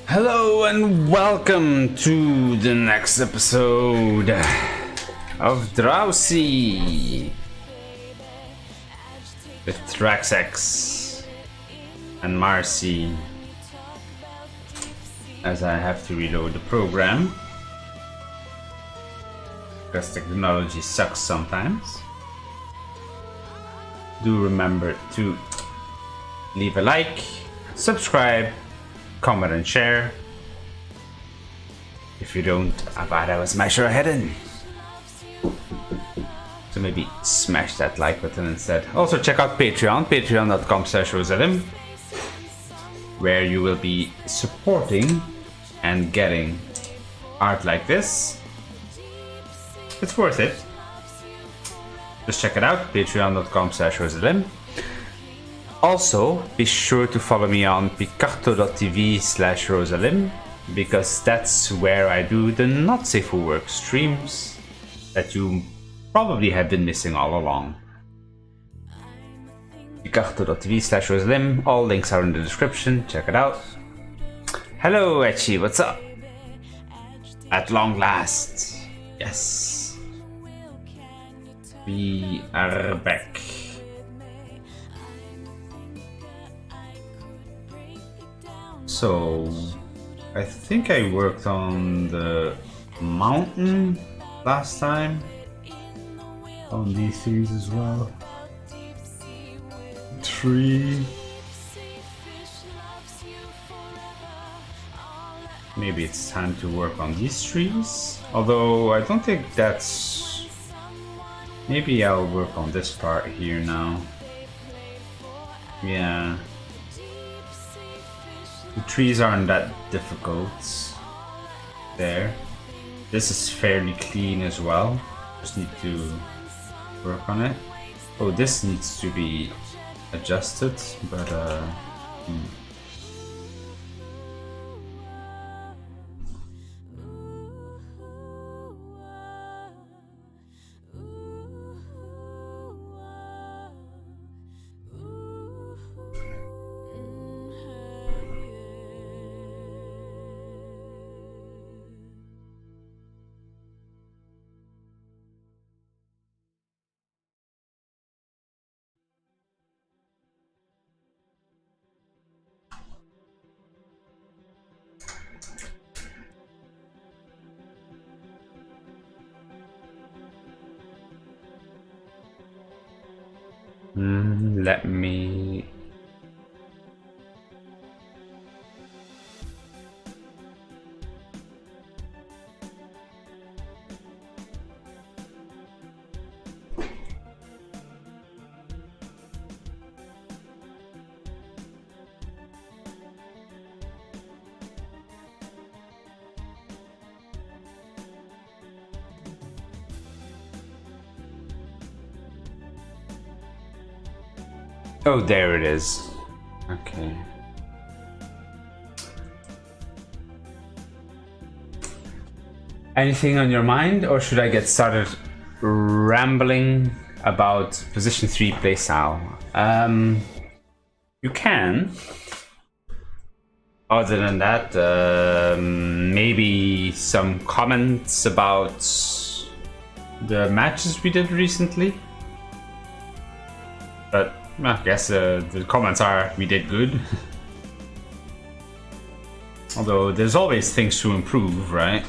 Hello and welcome to the next episode of Drowsy with Traxex and Marci, as I have to reload the program because technology sucks sometimes. Do remember to leave a like, subscribe, comment and share. If you don't, I will smash your head in. So maybe smash that like button instead. Also check out Patreon, patreon.com/Rosalhymn, where you will be supporting and getting art like this. It's worth it. Just check it out, patreon.com/Rosalhymn. Also, be sure to follow me on picarto.tv/Rosalhymn, because that's where I do the not safe for work streams that you probably have been missing all along. picarto.tv/Rosalhymn, all links are in the description, check it out. Hello Echi, what's up? At long last, yes, we are back. So, I think I worked on the mountain last time, on these things as well. Tree. Maybe it's time to work on these trees, although I don't think that's... Maybe I'll work on this part here now. Yeah. The trees aren't that difficult there. This is fairly clean as well. Just need to work on it. Oh, this needs to be adjusted, but let me... Oh, there it is. Okay. Anything on your mind, or should I get started rambling about position 3 playstyle? You can. Other than that, maybe some comments about the matches we did recently. But I guess the comments are we did good. Although there's always things to improve, right?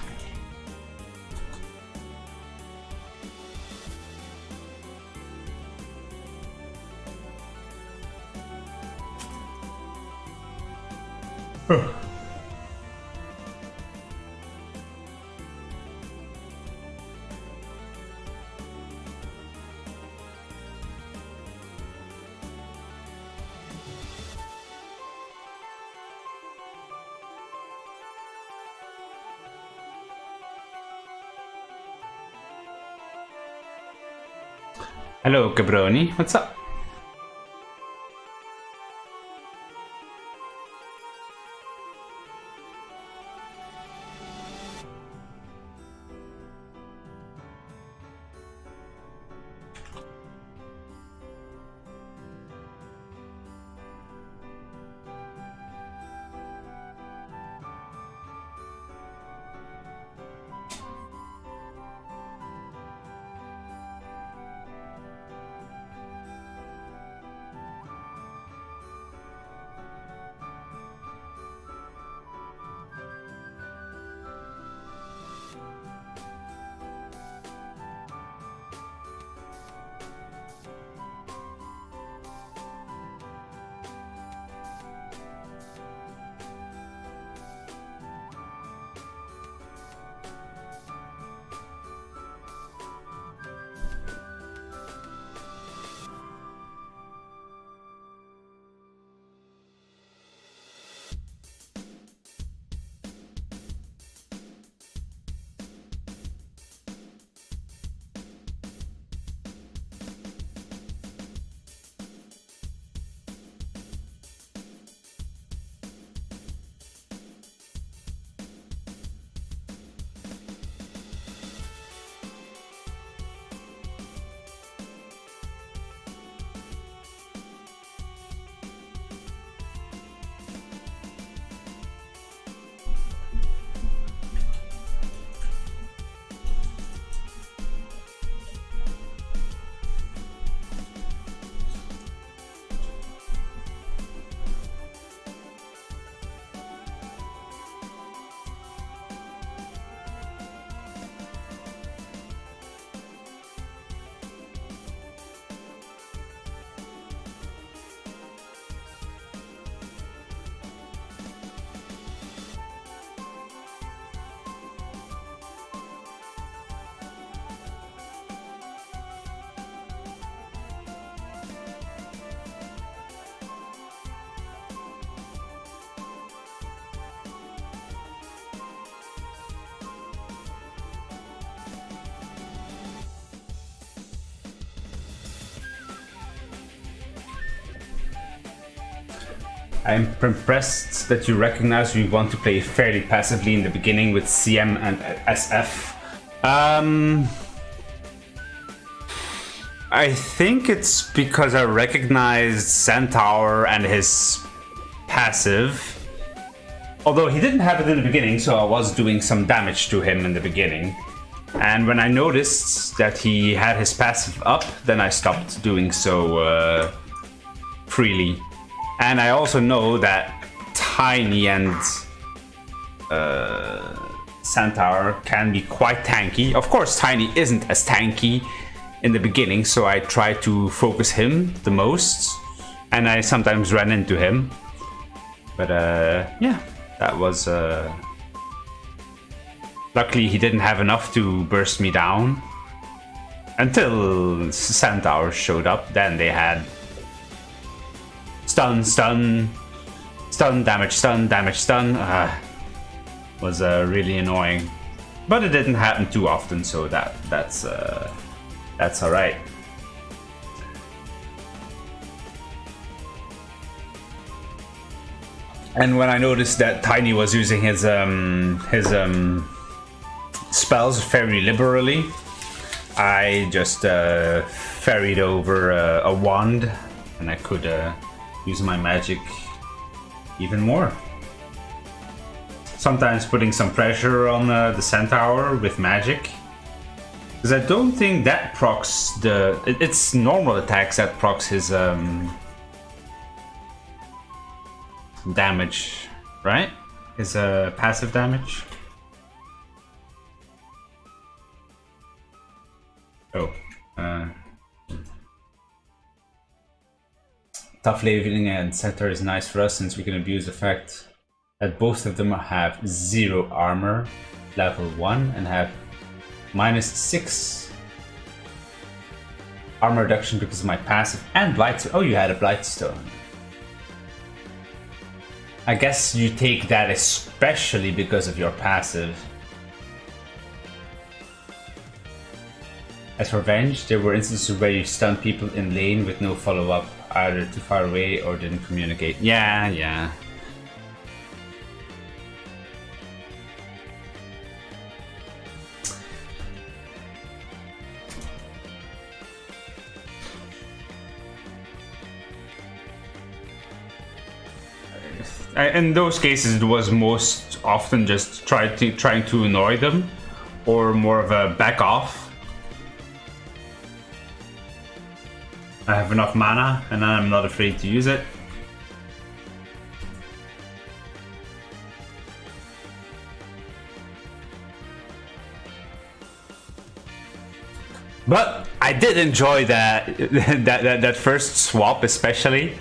Hello, Cabroni. What's up? I'm impressed that you recognize we want to play fairly passively in the beginning with CM and SF. I think it's because I recognized Centaur and his passive. Although he didn't have it in the beginning, so I was doing some damage to him in the beginning. And when I noticed that he had his passive up, then I stopped doing so freely. And I also know that Tiny and Centaur can be quite tanky. Of course, Tiny isn't as tanky in the beginning, so I try to focus him the most. And I sometimes ran into him. But yeah, that was... Luckily, he didn't have enough to burst me down. Until Centaur showed up, then they had... Stun, stun, stun, damage, stun, damage, stun. Was really annoying, but it didn't happen too often, so that's all right. And when I noticed that Tiny was using his spells very liberally, I just ferried over a wand, and I could use my magic even more. Sometimes putting some pressure on the Centaur with magic. Because I don't think that procs the... It's normal attacks that procs his damage, right? His passive damage. Oh. Tough living and Centaur is nice for us since we can abuse the fact that both of them have 0 armor, level 1, and have -6 armor reduction because of my passive and Blightstone. Oh, you had a Blightstone. I guess you take that especially because of your passive. As for Venge, there were instances where you stunned people in lane with no follow-up, either too far away or didn't communicate. Yeah. In those cases, it was most often just trying to annoy them, or more of a back off. I have enough mana, and I'm not afraid to use it. But I did enjoy that first swap, especially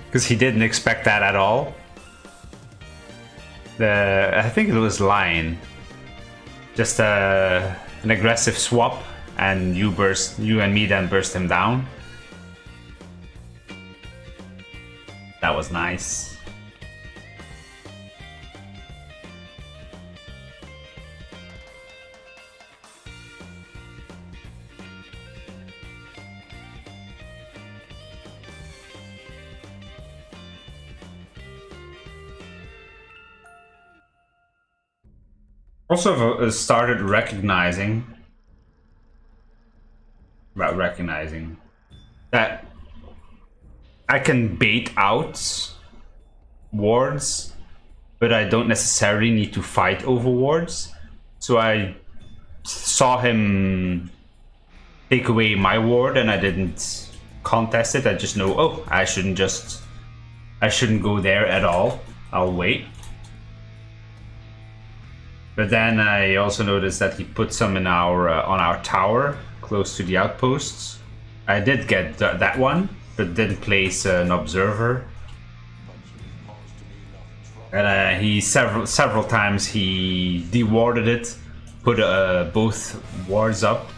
because he didn't expect that at all. I think it was Lion, just an aggressive swap, and you and me then burst him down. That was nice. Also started recognizing that I can bait out wards, but I don't necessarily need to fight over wards. So I saw him take away my ward and I didn't contest it. I just know, oh, I shouldn't go there at all. I'll wait. But then I also noticed that he put some in on our tower, close to the outposts. I did get that one, but didn't place an observer. And he several times he dewarded it, put both wards up,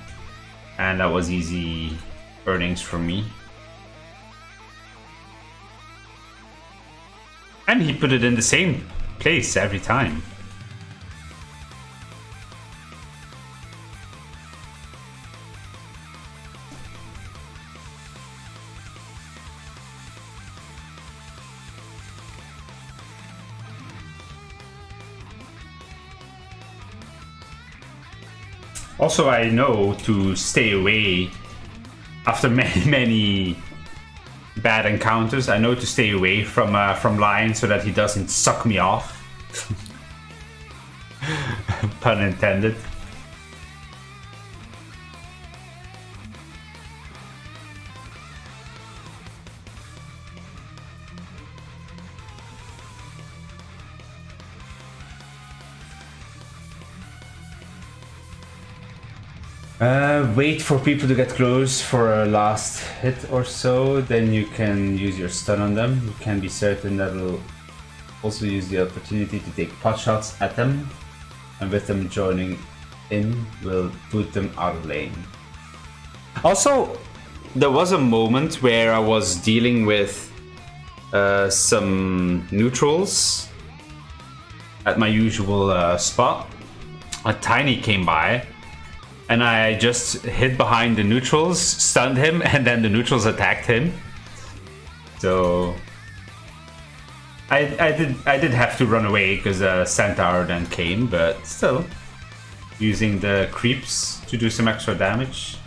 and that was easy earnings for me. And he put it in the same place every time. Also, I know to stay away after many bad encounters. I know to stay away from Lion so that he doesn't suck me off. Pun intended. Wait for people to get close for a last hit or so, then you can use your stun on them. You can be certain that it'll also use the opportunity to take pot shots at them, and with them joining in, will put them out of lane. Also, there was a moment where I was dealing with some neutrals at my usual spot. A Tiny came by, and I just hid behind the neutrals, stunned him, and then the neutrals attacked him. So I did have to run away because Centaur then came, but still using the creeps to do some extra damage.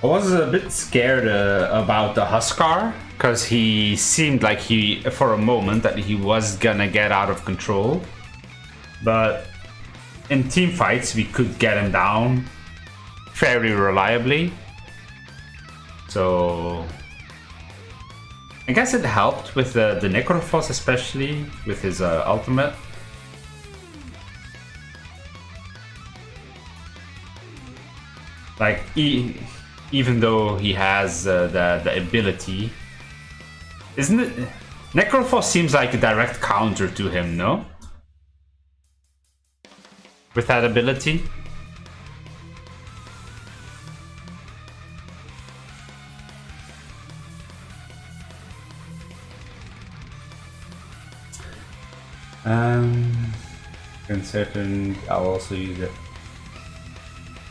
I was a bit scared about the Huskar, because he seemed like for a moment, that he was gonna get out of control. But in team fights, we could get him down fairly reliably. So I guess it helped with the Necrophos, especially with his ultimate. Like, even though he has the ability, isn't it? Necrophos seems like a direct counter to him, no? With that ability. I'm certain I'll also use it.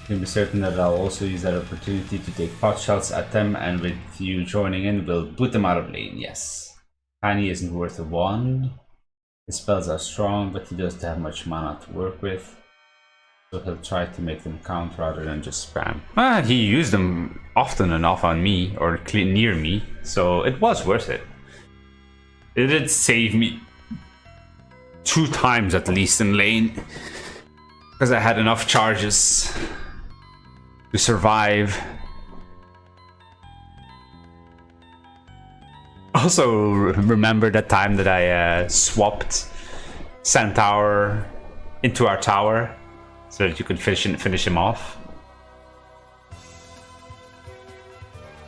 You can be certain that I'll also use that opportunity to take pot shots at them, and with you joining in, we'll boot them out of lane. Yes. Tiny isn't worth a wand. His spells are strong, but he doesn't have much mana to work with. So he'll try to make them count rather than just spam. He used them often enough on me, or near me, so it was worth it. It did save me 2 times at least in lane, because I had enough charges to survive. Also, remember that time that I swapped Centaur into our tower so that you could finish him off?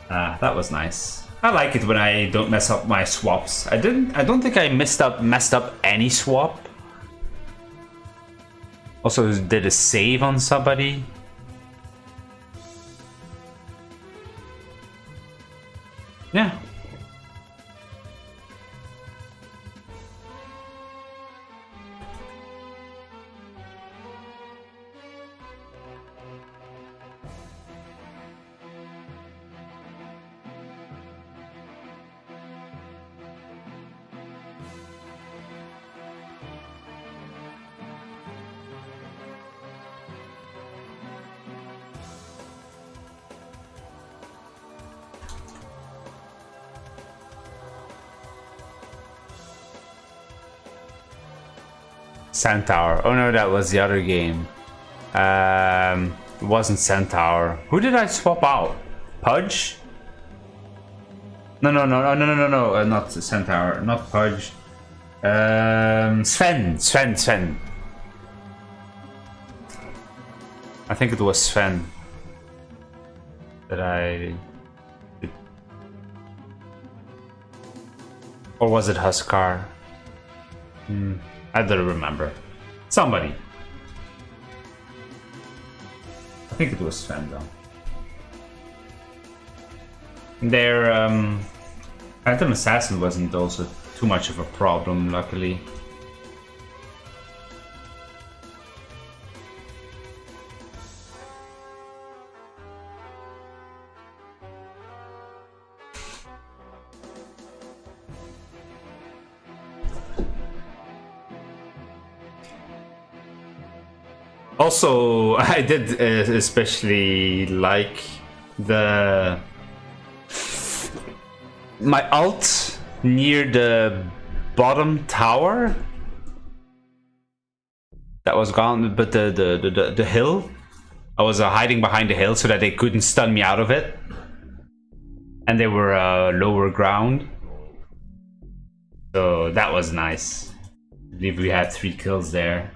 That was nice. I like it when I don't mess up my swaps. I don't think I messed up any swap. Also did a save on somebody. Yeah. Centaur. Oh no, that was the other game. It wasn't Centaur. Who did I swap out? Pudge? No, not Centaur, not Pudge. Sven. I think it was Sven that I Or was it Huskar? I don't remember. Somebody. I think it was Sven though. Their Phantom Assassin wasn't also too much of a problem, luckily. Also, I did especially like my ult near the bottom tower that was gone, but the hill, I was hiding behind the hill so that they couldn't stun me out of it, and they were lower ground, so that was nice. I believe we had 3 kills there.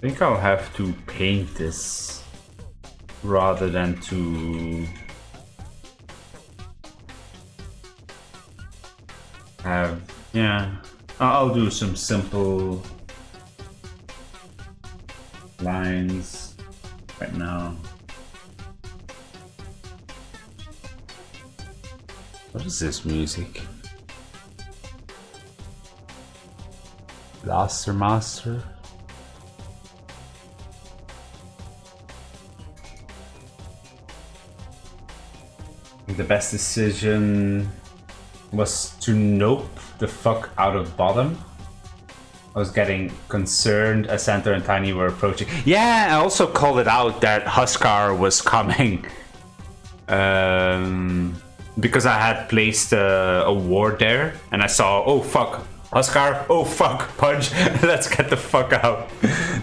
I think I'll have to paint this rather than to have, yeah, I'll do some simple lines right now. What is this music? Blaster Master? The best decision was to nope the fuck out of bottom. I was getting concerned as Santa and Tiny were approaching. Yeah, I also called it out that Huskar was coming. Because I had placed a ward there and I saw, oh fuck, Huskar, oh fuck, Pudge, let's get the fuck out.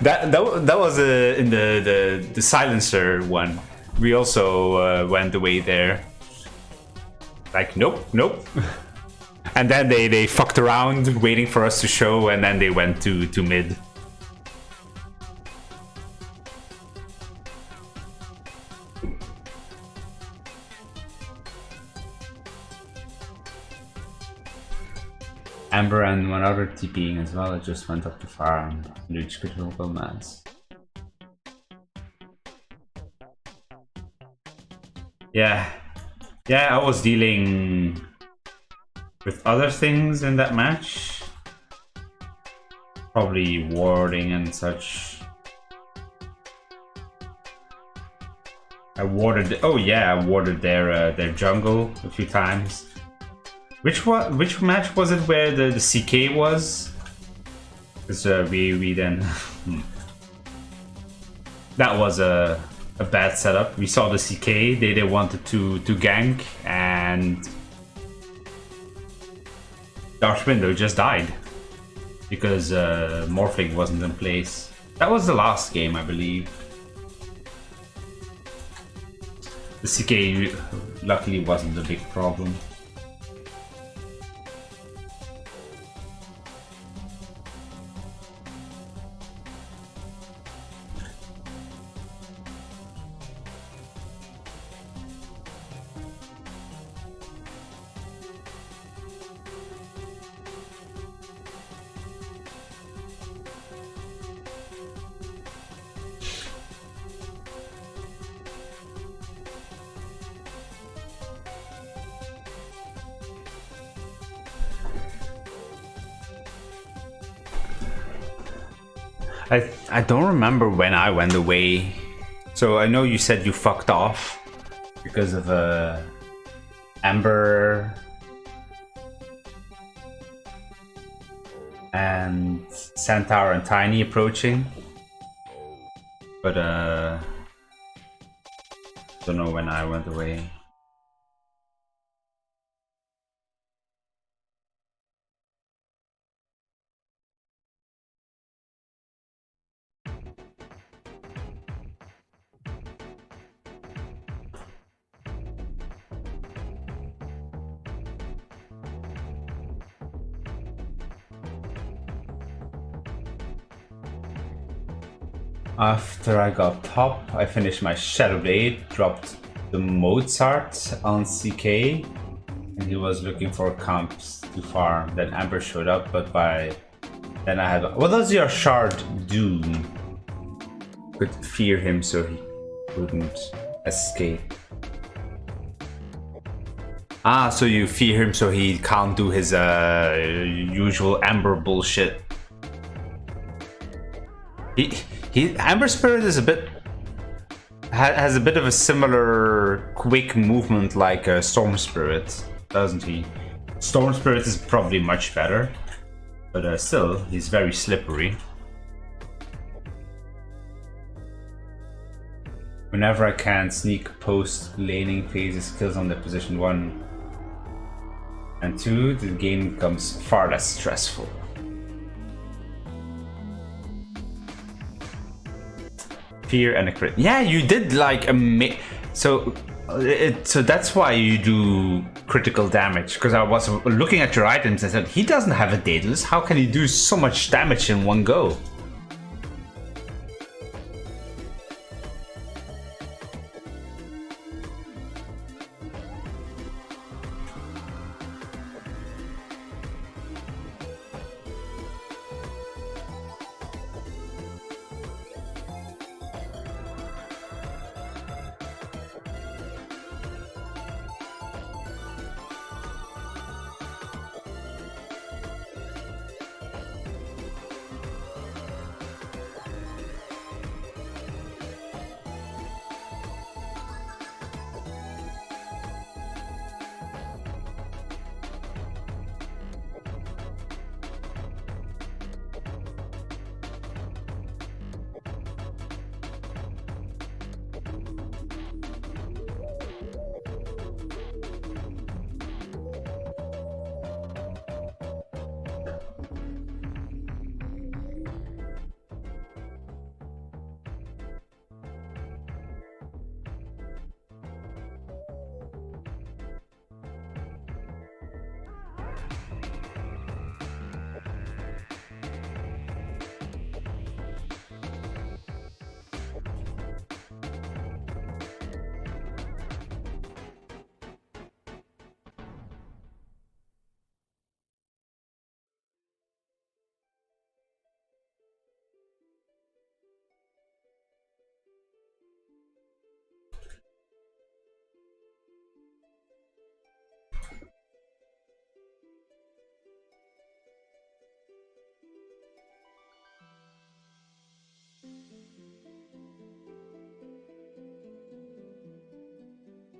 That was in the silencer one. We also went away there. Like, nope. And then they fucked around waiting for us to show, and then they went to mid. Amber and one other TPing as well. I just went up to farm, reach critical mass. Yeah, I was dealing with other things in that match. Probably warding and such. I warded. Oh yeah, I warded their jungle a few times. Which match was it where the CK was? Because we then that was a bad setup. We saw the CK. They wanted to gank, and Darth Window just died because Morphling wasn't in place. That was the last game, I believe. The CK luckily wasn't a big problem. I don't remember when I went away. So I know you said you fucked off because of Amber and Centaur and Tiny approaching. But don't know when I went away. After I got top, I finished my Shadow Blade, dropped the Mozart on CK, and he was looking for comps to farm. Then Amber showed up, but by then I had. What does your shard do? Could fear him so he wouldn't escape. Ah, so you fear him so he can't do his usual Amber bullshit. Amber Spirit is a bit has a bit of a similar quick movement like Storm Spirit, doesn't he? Storm Spirit is probably much better, but still, he's very slippery. Whenever I can sneak post laning phases kills on the position 1 and 2, the game becomes far less stressful. Fear and a crit. Yeah, you did like a so that's why you do critical damage, because I was looking at your items and said he doesn't have a Daedalus. How can he do so much damage in one go?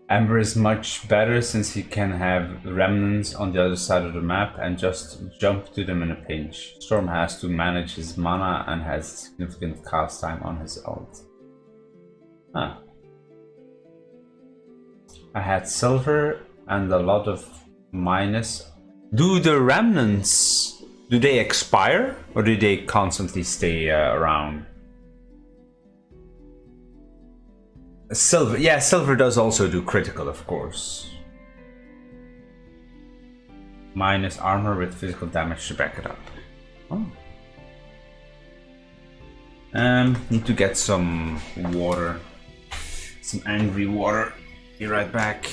Amber is much better since he can have remnants on the other side of the map and just jump to them in a pinch. Storm has to manage his mana and has significant cast time on his ult. Huh. I had silver and a lot of minus. Do the remnants, do they expire or do they constantly stay around? Silver, yeah, silver does also do critical, of course. Minus armor with physical damage to back it up. Oh. Need to get some water. Some angry water. Be right back.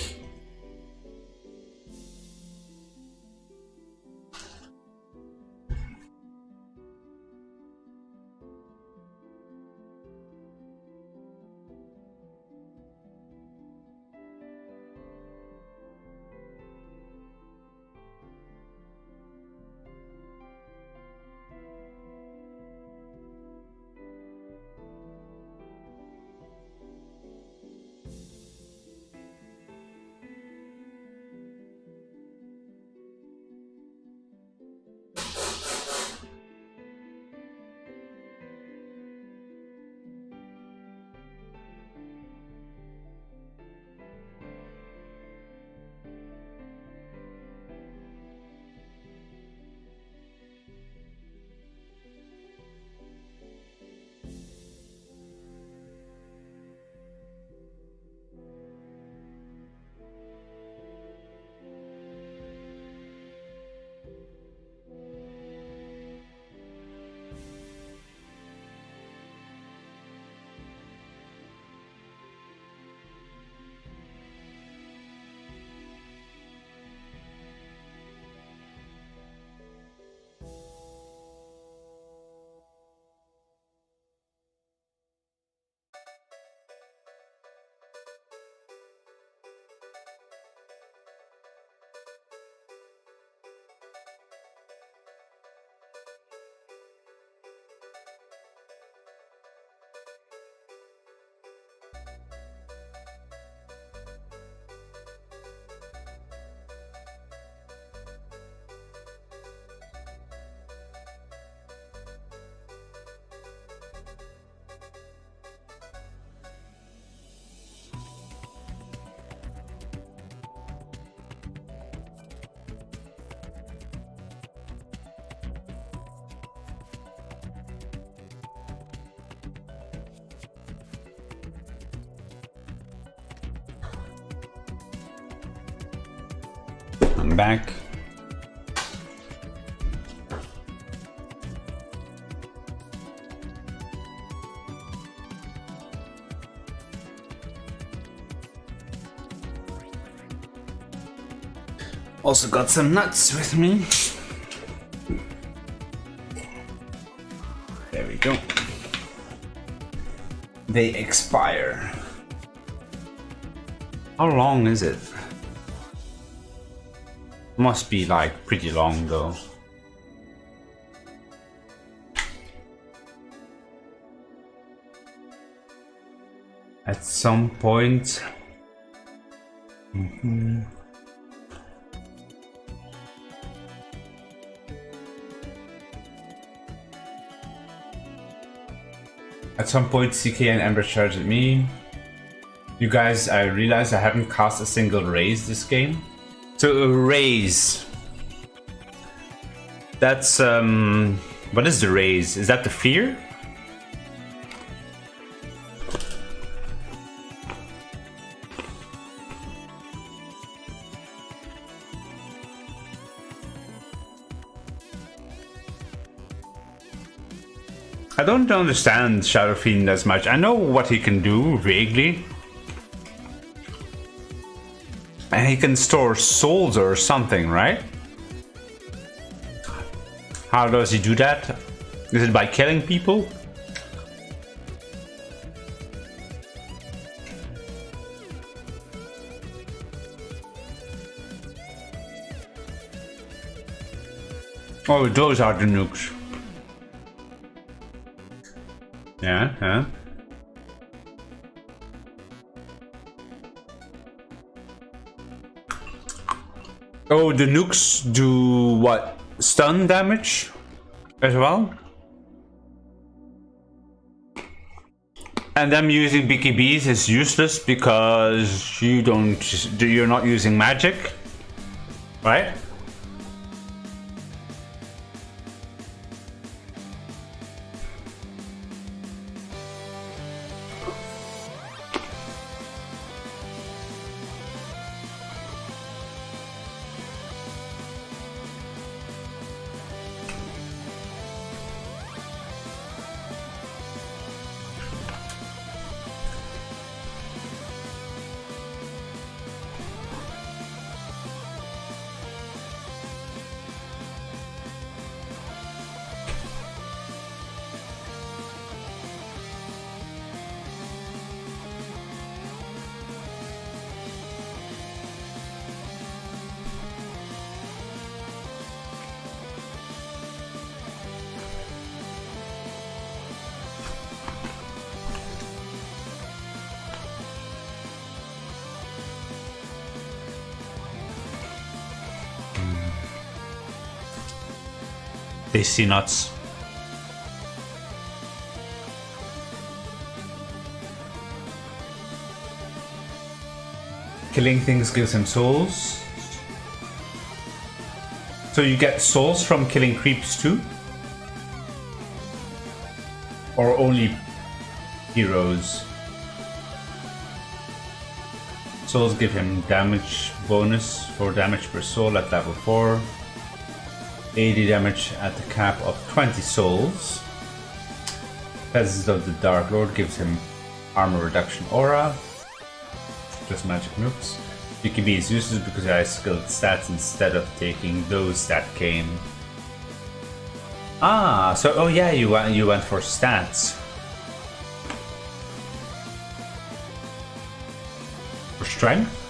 I'm back. Also got some nuts with me. There we go. They expire. How long is it? Must be like pretty long though. At some point. At some point, CK and Ember charged at me. You guys, I realized I haven't cast a single raise this game. So a raise. That's what is the raise? Is that the fear? I don't understand Shadow Fiend as much. I know what he can do vaguely. And he can store souls or something, right? How does he do that? Is it by killing people? Oh, those are the nukes. Yeah, huh? Oh, the nukes do what? Stun damage as well? And them using BKBs is useless because you're not using magic, right? Tasty nuts. Killing things gives him souls. So you get souls from killing creeps too? Or only heroes? Souls give him damage bonus for damage per soul at level 4. 80 damage at the cap of 20 souls. Peasants of the Dark Lord gives him armor reduction aura. Just magic nukes. BKB is useless because I skilled stats instead of taking those that came. Ah, so oh yeah, you went for stats. For strength?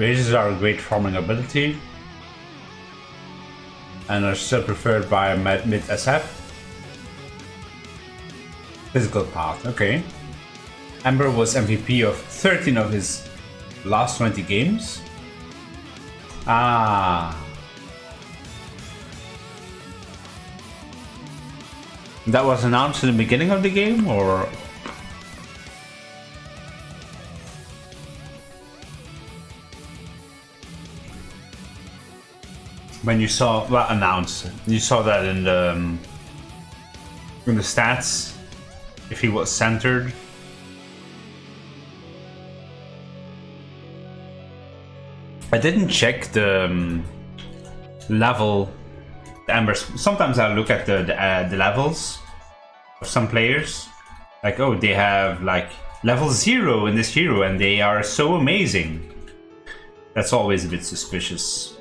Razors are a great farming ability and are still preferred by mid SF. Physical path, okay. Ember was MVP of 13 of his last 20 games. Ah. That was announced in the beginning of the game, or? When you saw, well, announced, you saw that in the stats, if he was centered. I didn't check the level, the embers. Sometimes I look at the levels of some players, like, oh, they have like level 0 in this hero and they are so amazing. That's always a bit suspicious.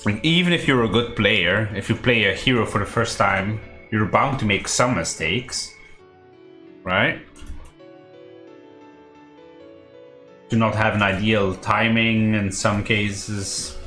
Like, even if you're a good player, if you play a hero for the first time, you're bound to make some mistakes, right? Do not have an ideal timing in some cases.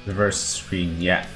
Reverse screen, yeah.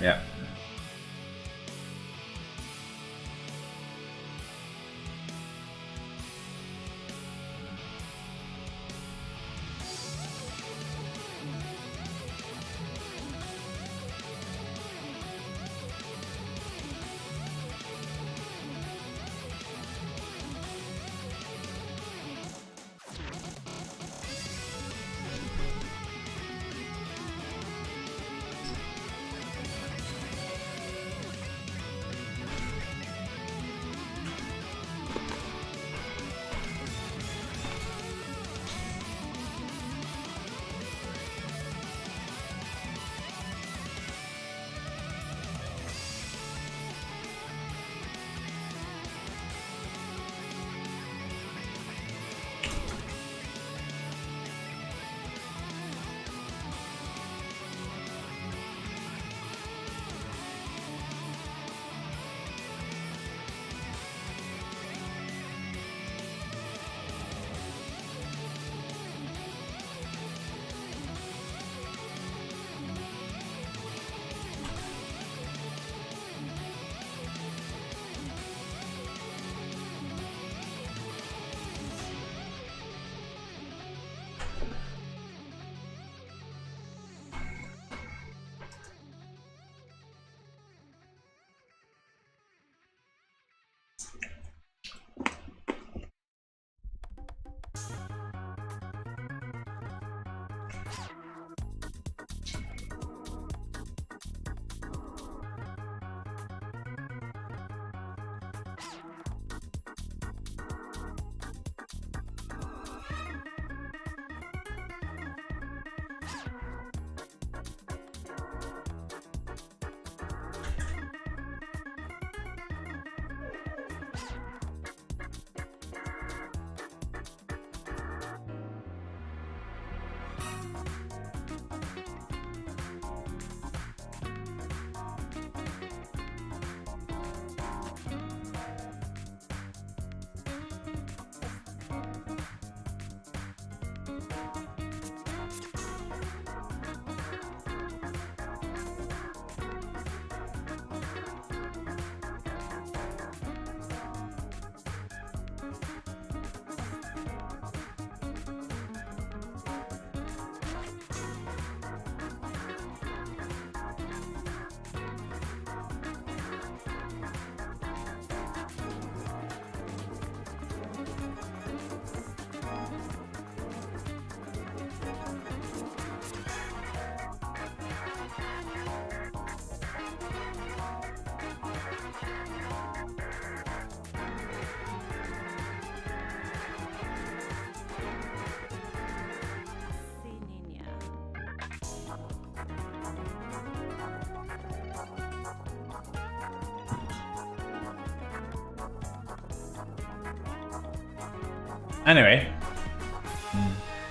Anyway,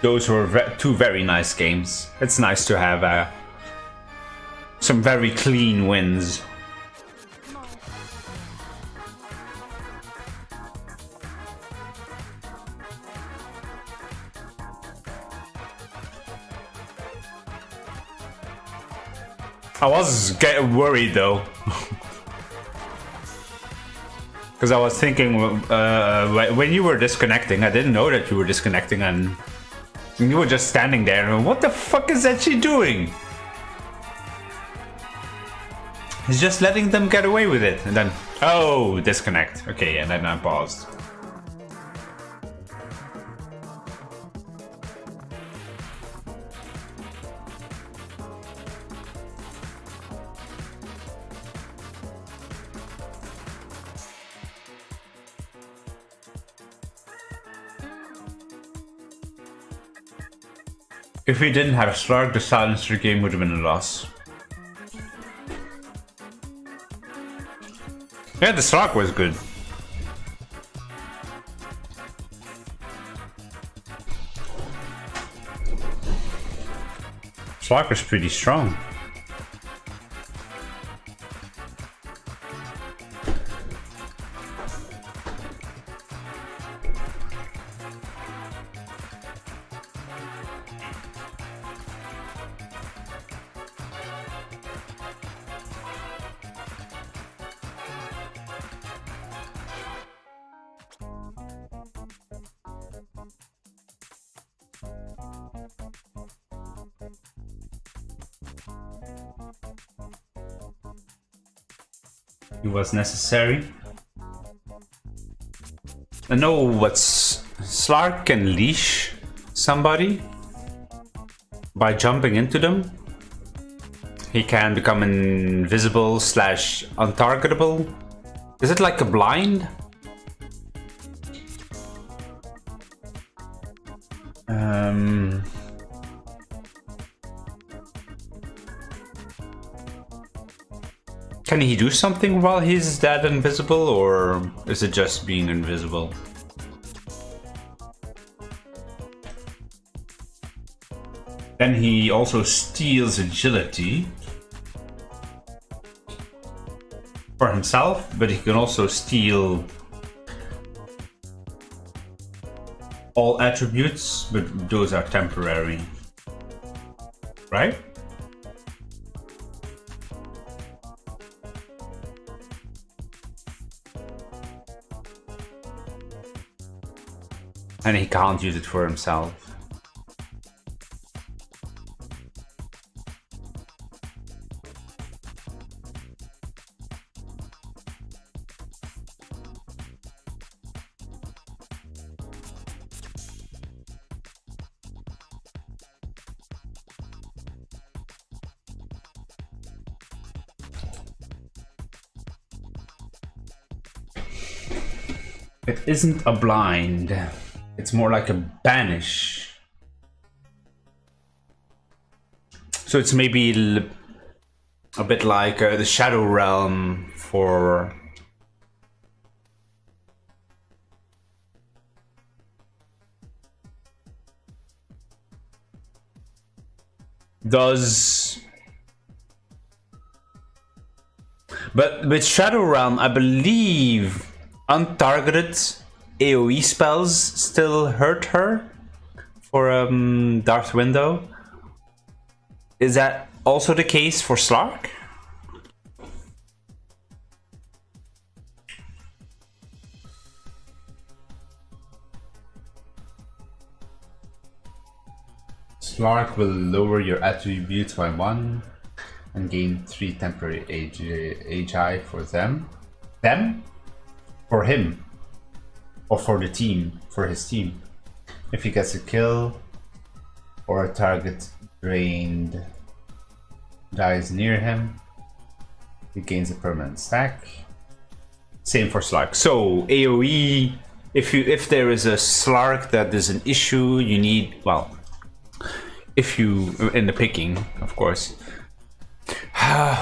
those were two very nice games. It's nice to have some very clean wins. I was getting worried though. Because I was thinking, when you were disconnecting, I didn't know that you were disconnecting, and you were just standing there. And what the fuck is that she doing? He's just letting them get away with it, and then oh, disconnect. Okay, and then I paused. If we didn't have Slark, the silencer game would have been a loss. Yeah, the Slark was good. Slark was pretty strong. It was necessary. I know what's Slark can leash somebody by jumping into them. He can become invisible / untargetable. Is it like a blind? Can he do something while he's that invisible, or is it just being invisible? Then he also steals agility for himself, but he can also steal all attributes, but those are temporary, right? And he can't use it for himself. It isn't a blind. It's more like a banish. So it's maybe a bit like the Shadow Realm for... But with Shadow Realm, I believe untargeted AoE spells still hurt her for Darth Window. Is that also the case for Slark? Slark will lower your attributes by 1 and gain 3 temporary AGI for them. For him. Or for the team, for his team. If he gets a kill or a target drained dies near him, he gains a permanent stack. Same for Slark. So AoE, if there is a Slark that is an issue, you need, well, if you in the picking, of course.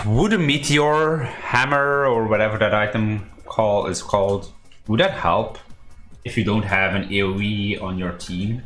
Would a meteor hammer or whatever that item is called, would that help? If you don't have an AoE on your team,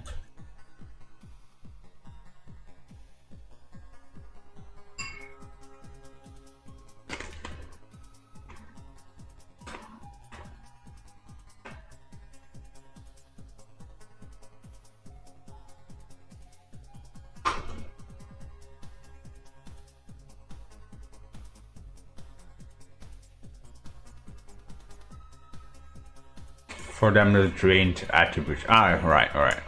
For them to drained attributes. Ah, right, alright.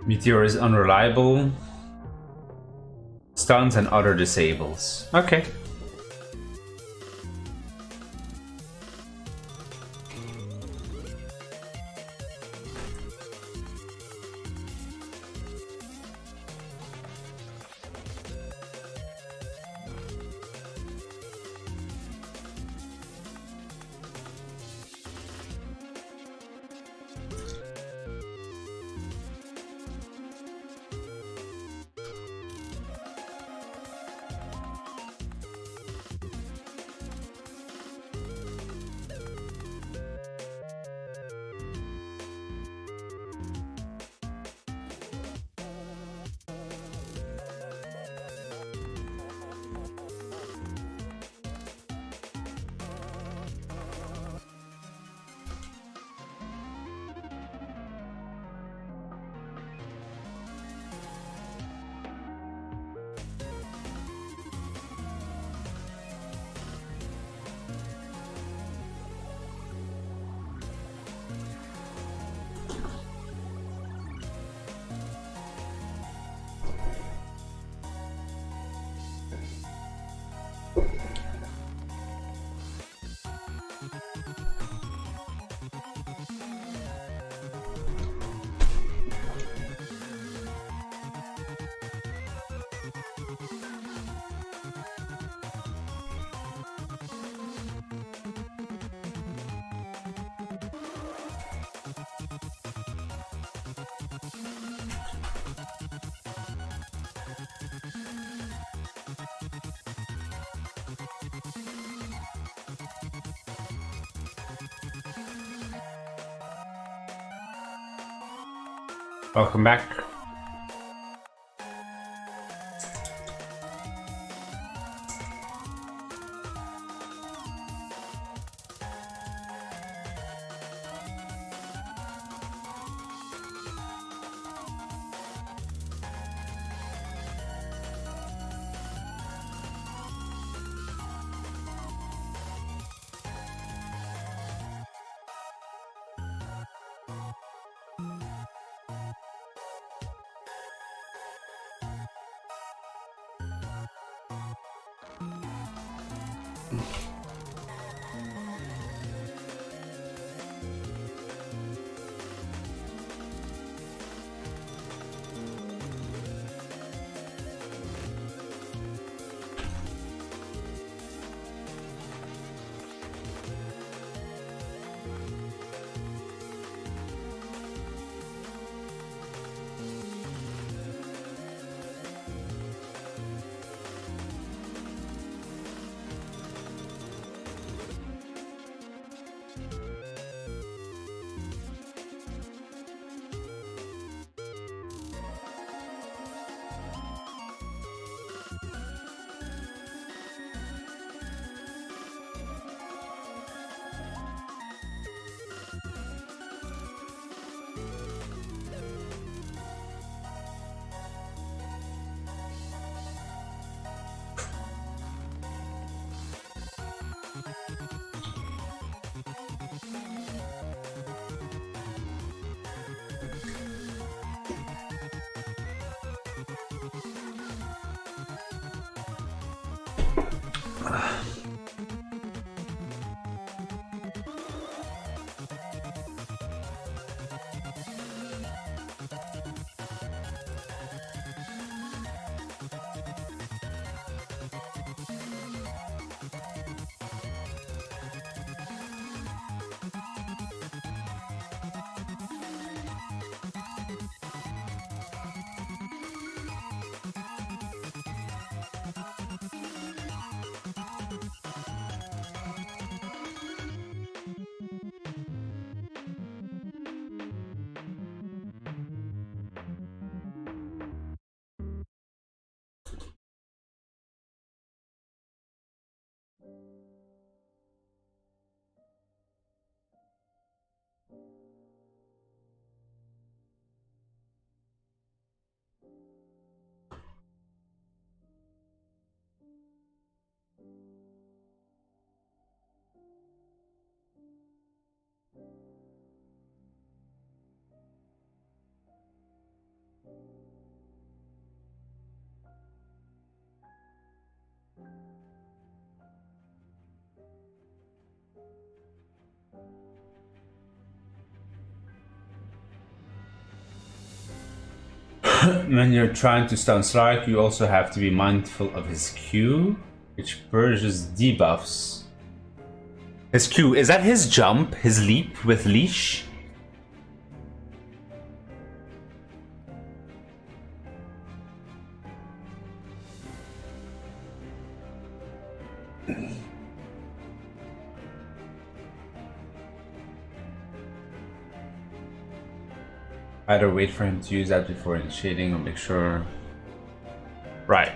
Meteor is unreliable. Stuns and other disables. Okay. Welcome back. When you're trying to stun Slark, you also have to be mindful of his Q, which purges debuffs. His Q, is that his jump, his leap with leash? Either wait for him to use that before initiating or make sure. Right.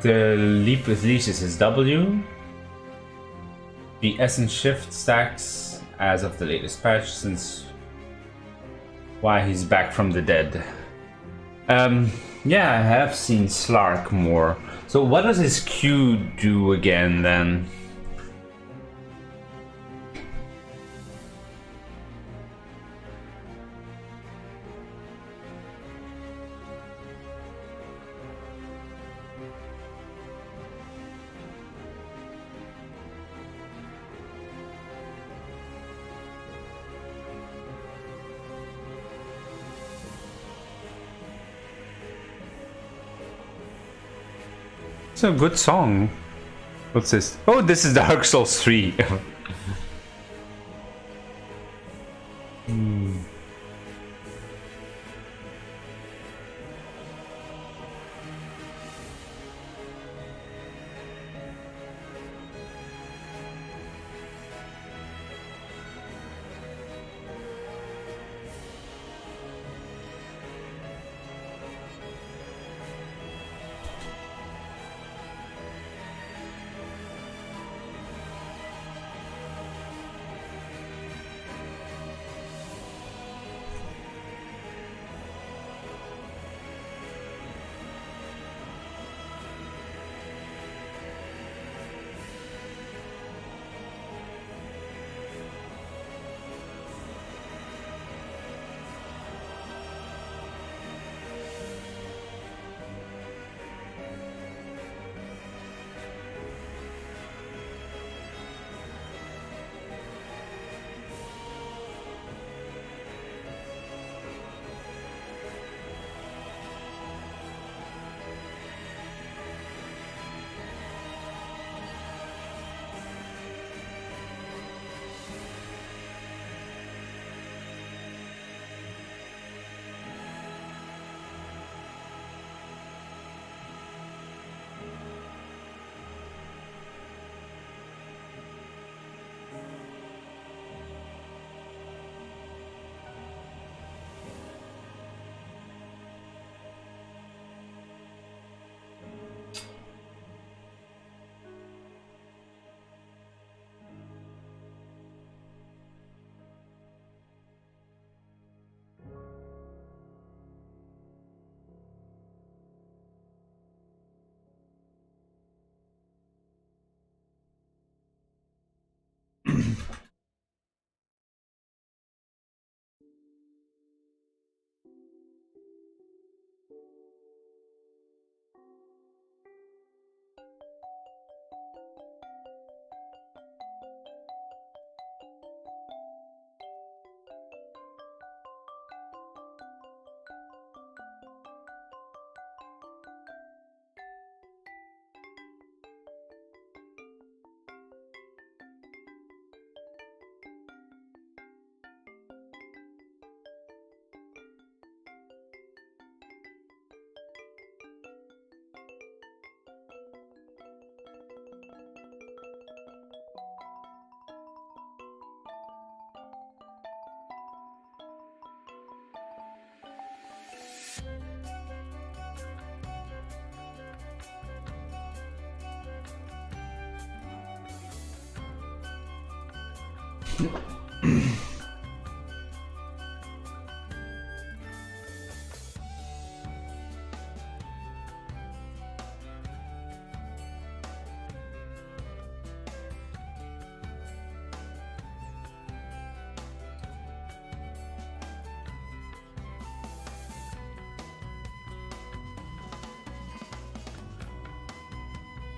The leap with leash is his W. The essence shift stacks as of the latest patch, since why he's back from the dead. Yeah, I have seen Slark more. So what does his Q do again then? It's a good song. What's this? Oh, this is Dark Souls 3.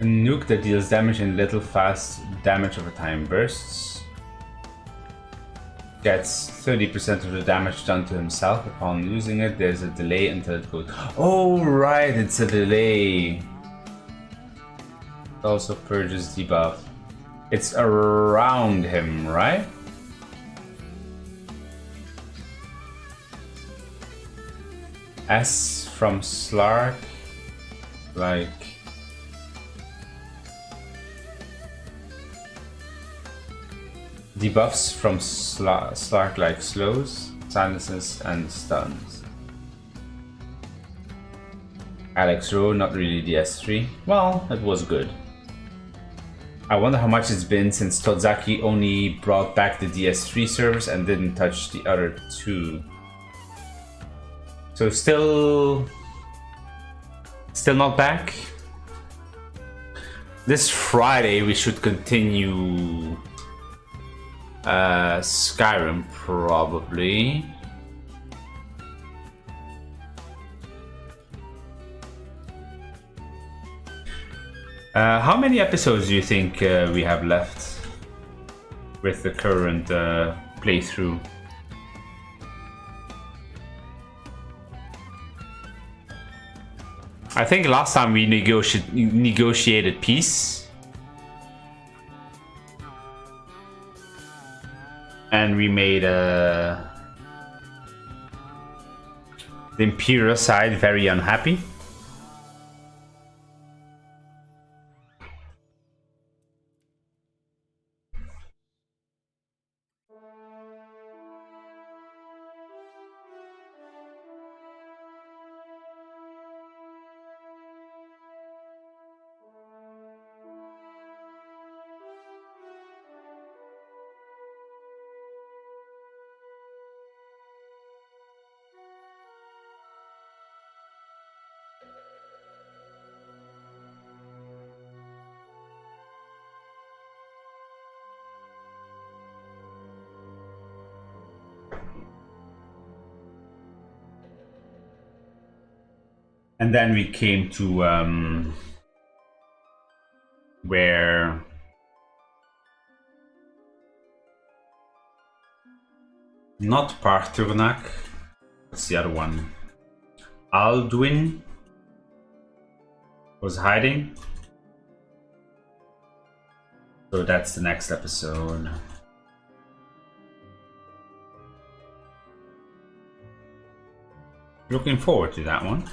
A nuke that deals damage in little fast damage over time bursts. Gets 30% of the damage done to himself upon using it. There's a delay until it goes. Oh right, it's a delay. It also purges debuff. It's around him, right? S from Slark, like debuffs from Slark like slows, silences, and stuns. Alex Rowe, not really DS3. Well, it was good. I wonder how much it's been since Tozaki only brought back the DS3 servers and didn't touch the other two. So still not back. This Friday we should continue Skyrim probably. How many episodes do you think we have left with the current playthrough? I think last time we negotiated peace. And we made the Imperial side very unhappy. And then we came to where not Parturnak, what's the other one? Alduin was hiding. So that's the next episode. Looking forward to that one.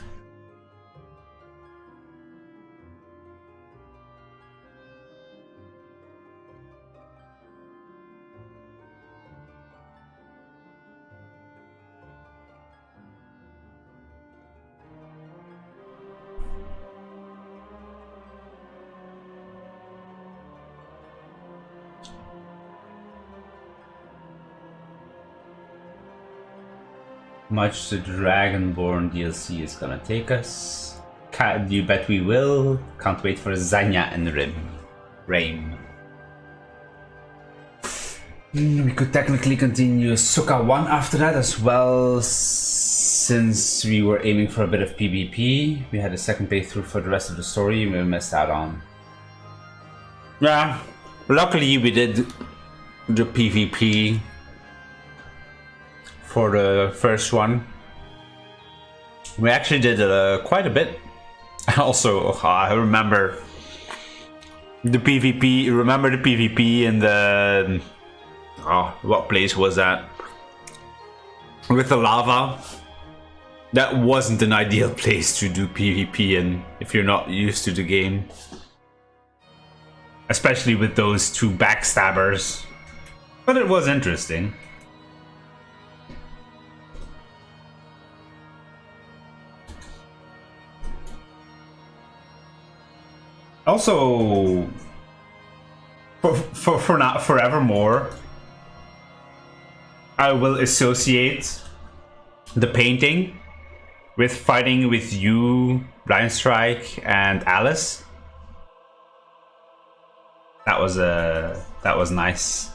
Much the Dragonborn DLC is gonna take us. You bet we will. Can't wait for Zanya and Raim. We could technically continue Suka 1 after that as well, since we were aiming for a bit of PvP. We had a second playthrough for the rest of the story we missed out on. Yeah, luckily we did the PvP for the first one. We actually did quite a bit. Also, I remember the PvP. Remember the PvP in the what place was that? With the lava. That wasn't an ideal place to do PvP in if you're not used to the game, especially with those two backstabbers. But it was interesting. Also, for not forevermore, I will associate the painting with fighting with you, Blind Strike, and Alice. That was nice.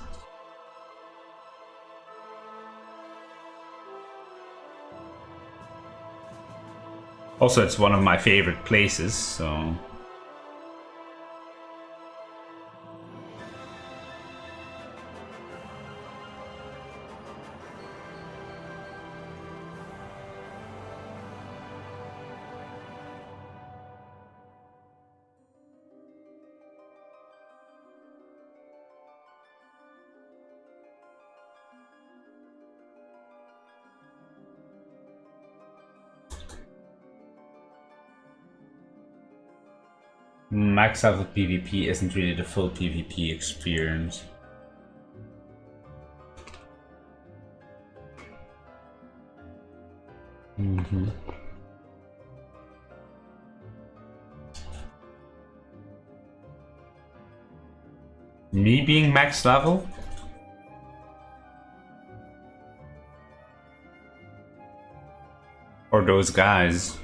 Also, it's one of my favorite places, so. Max level PvP isn't really the full PvP experience. Me being max level? Or those guys?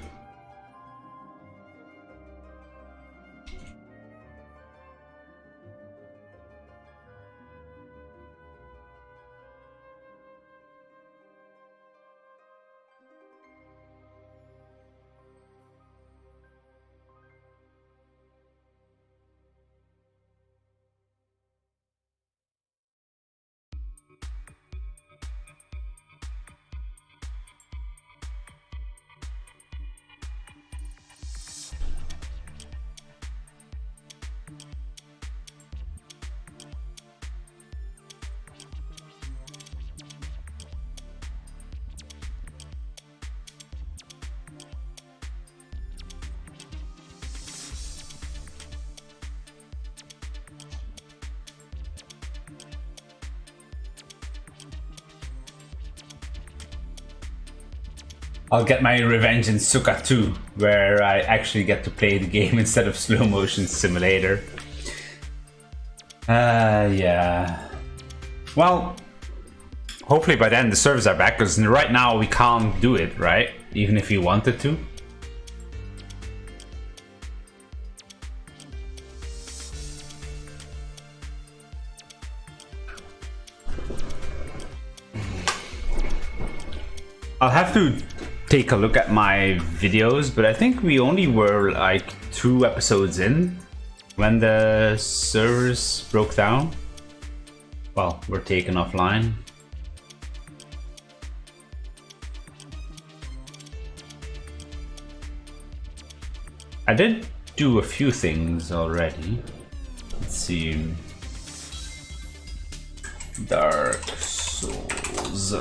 I'll get my revenge in Suka 2, where I actually get to play the game instead of slow motion simulator. Yeah. Well, hopefully by then the servers are back, because right now we can't do it, right? Even if we wanted to. I'll have to take a look at my videos, but I think we only were like 2 episodes in when the servers broke down. Well, we're taken offline. I did do a few things already. Let's see. Dark Souls.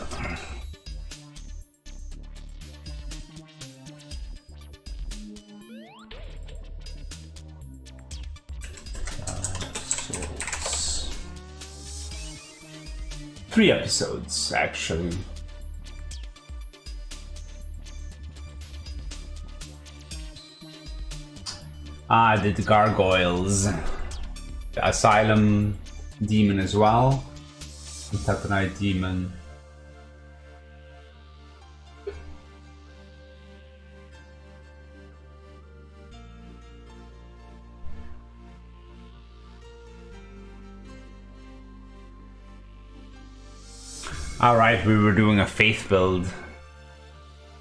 Three episodes, actually. I did the Gargoyles, the Asylum Demon as well, the Tatanite Demon. Alright, we were doing a faith build.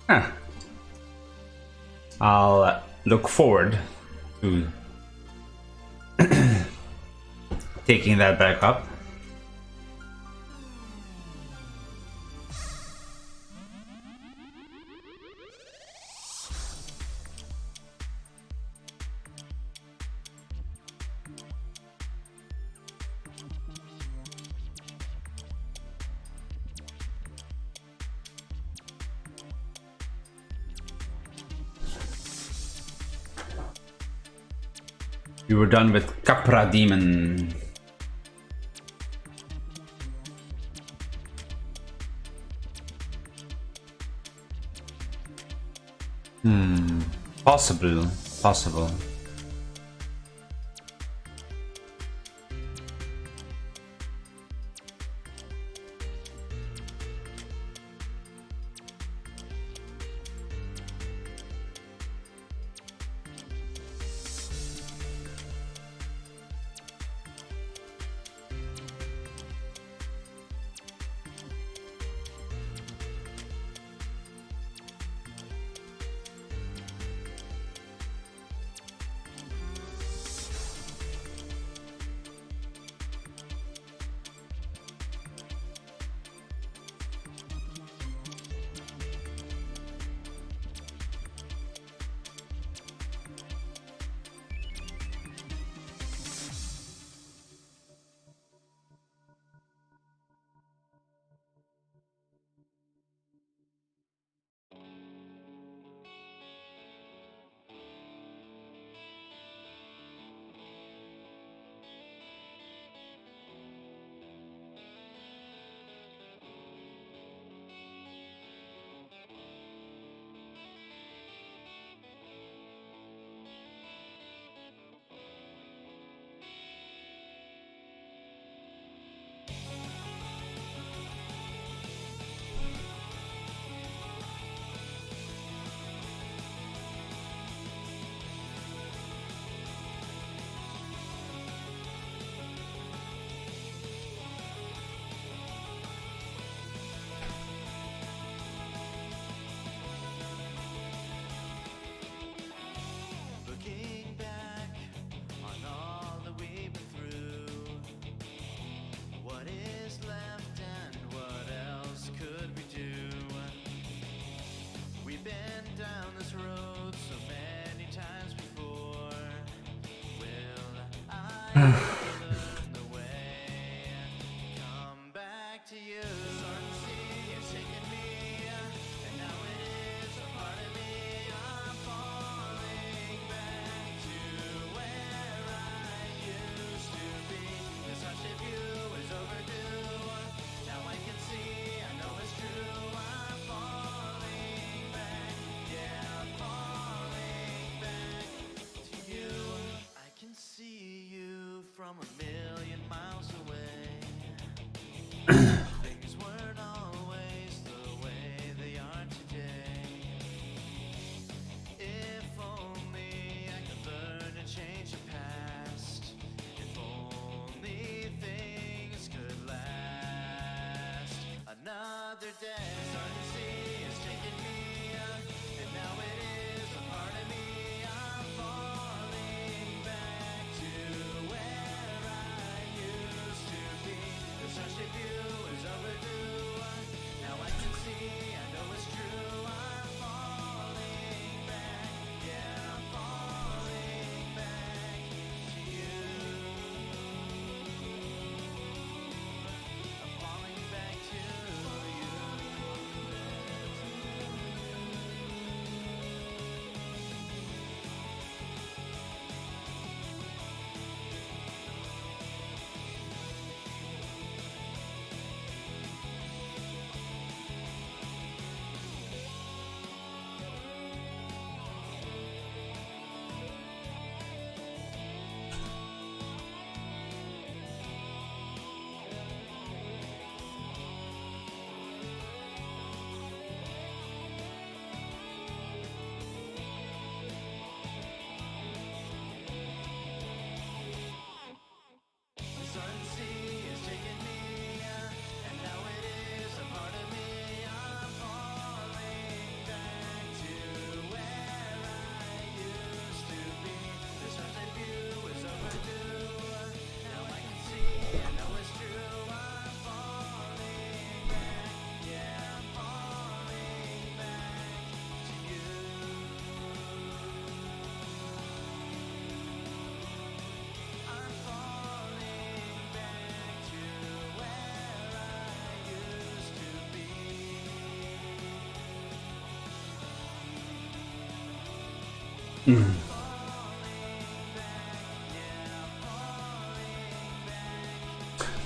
Huh. I'll look forward to taking that back up. We were done with Capra Demon. Possible.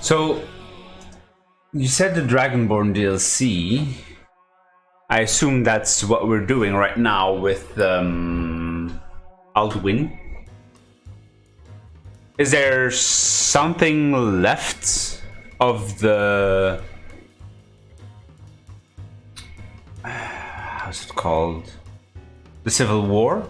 So, you said the Dragonborn DLC. I assume that's what we're doing right now with Alduin. Is there something left of the... how's it called? The Civil War?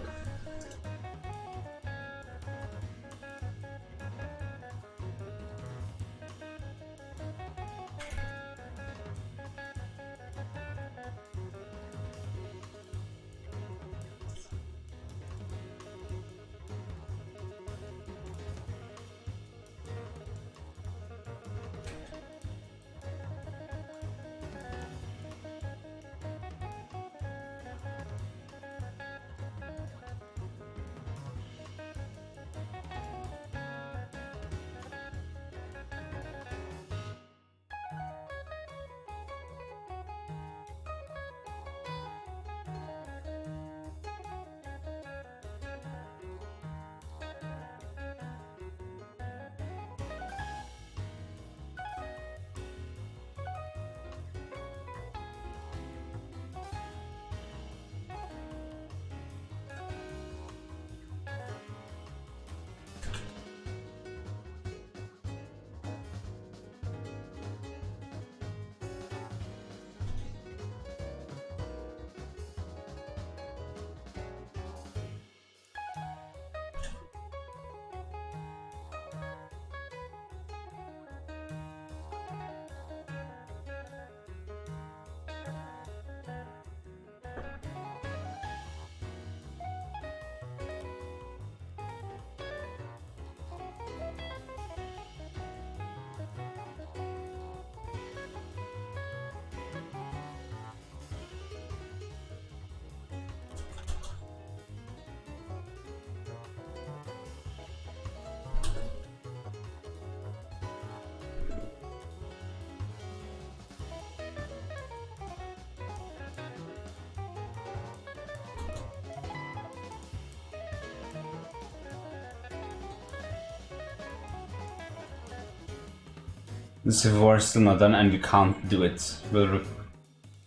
The Civil War is still not done and you can't do it. Will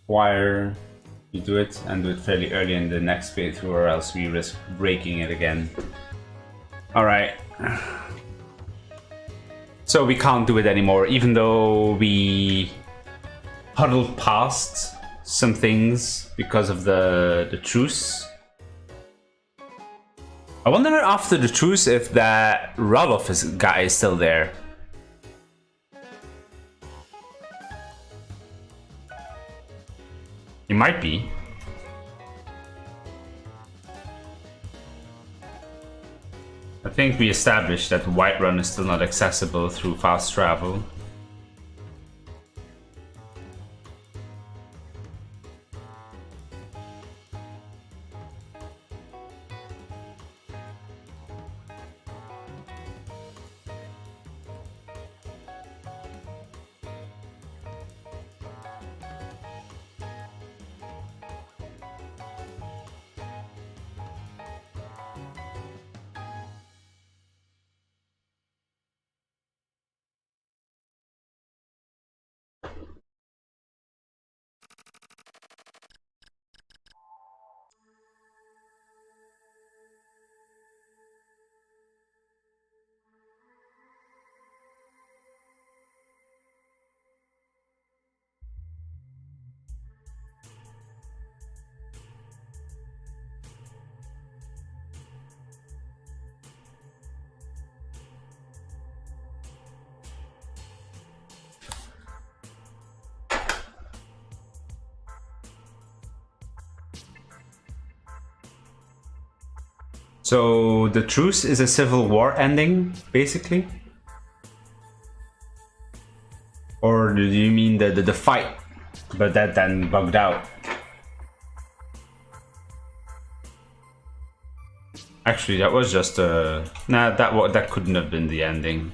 require you do it and do it fairly early in the next playthrough or else we risk breaking it again. Alright. So we can't do it anymore, even though we huddled past some things because of the truce. I wonder after the truce if that Roloff guy is still there. He might be. I think we established that Whiterun is still not accessible through fast travel. So the truce is a civil war ending, basically? Or do you mean the fight, but that then bugged out? Actually, that was just a... Nah, that couldn't have been the ending.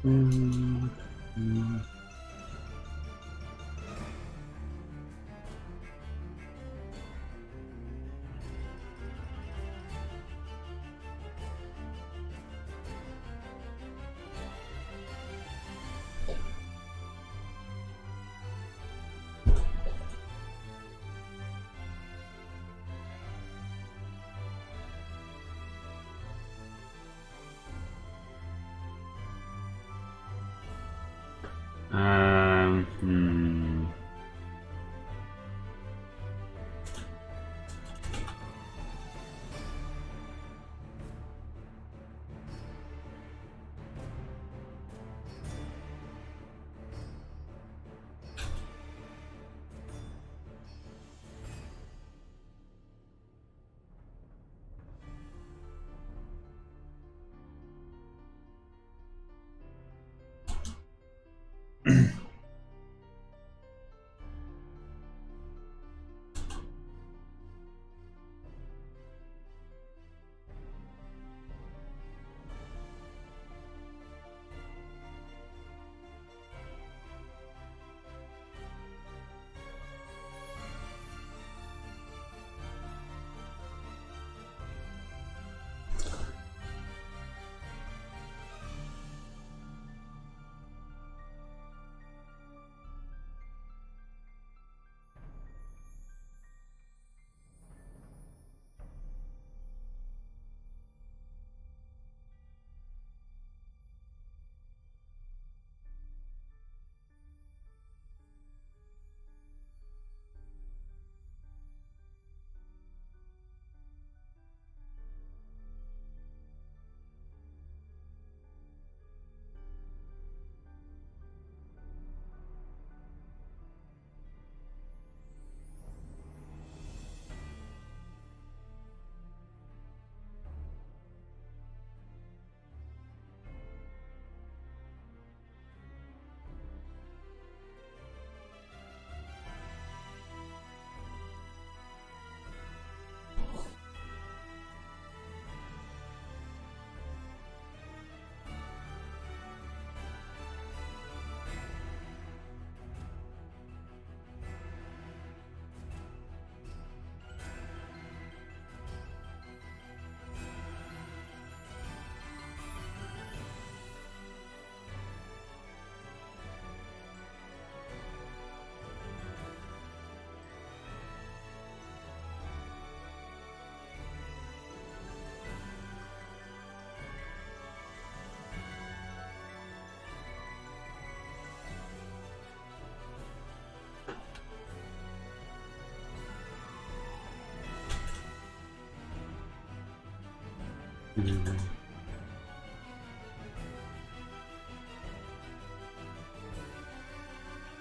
Mm. Hmm.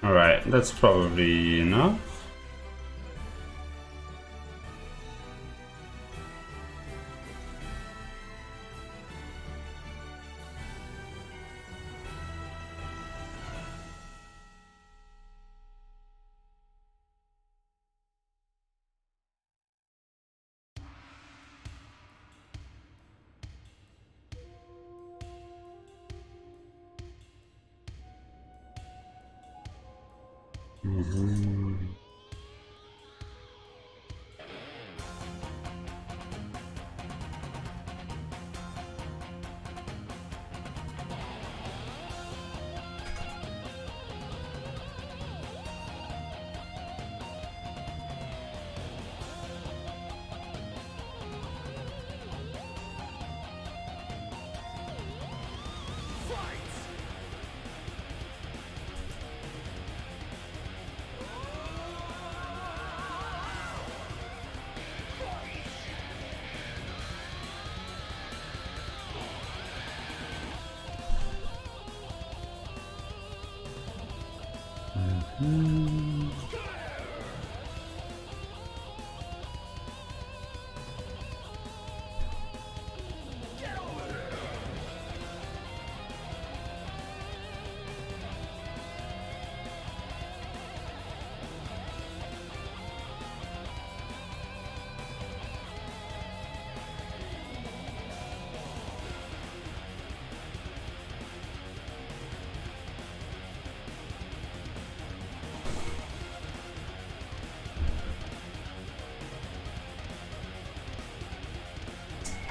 Alright, that's probably enough.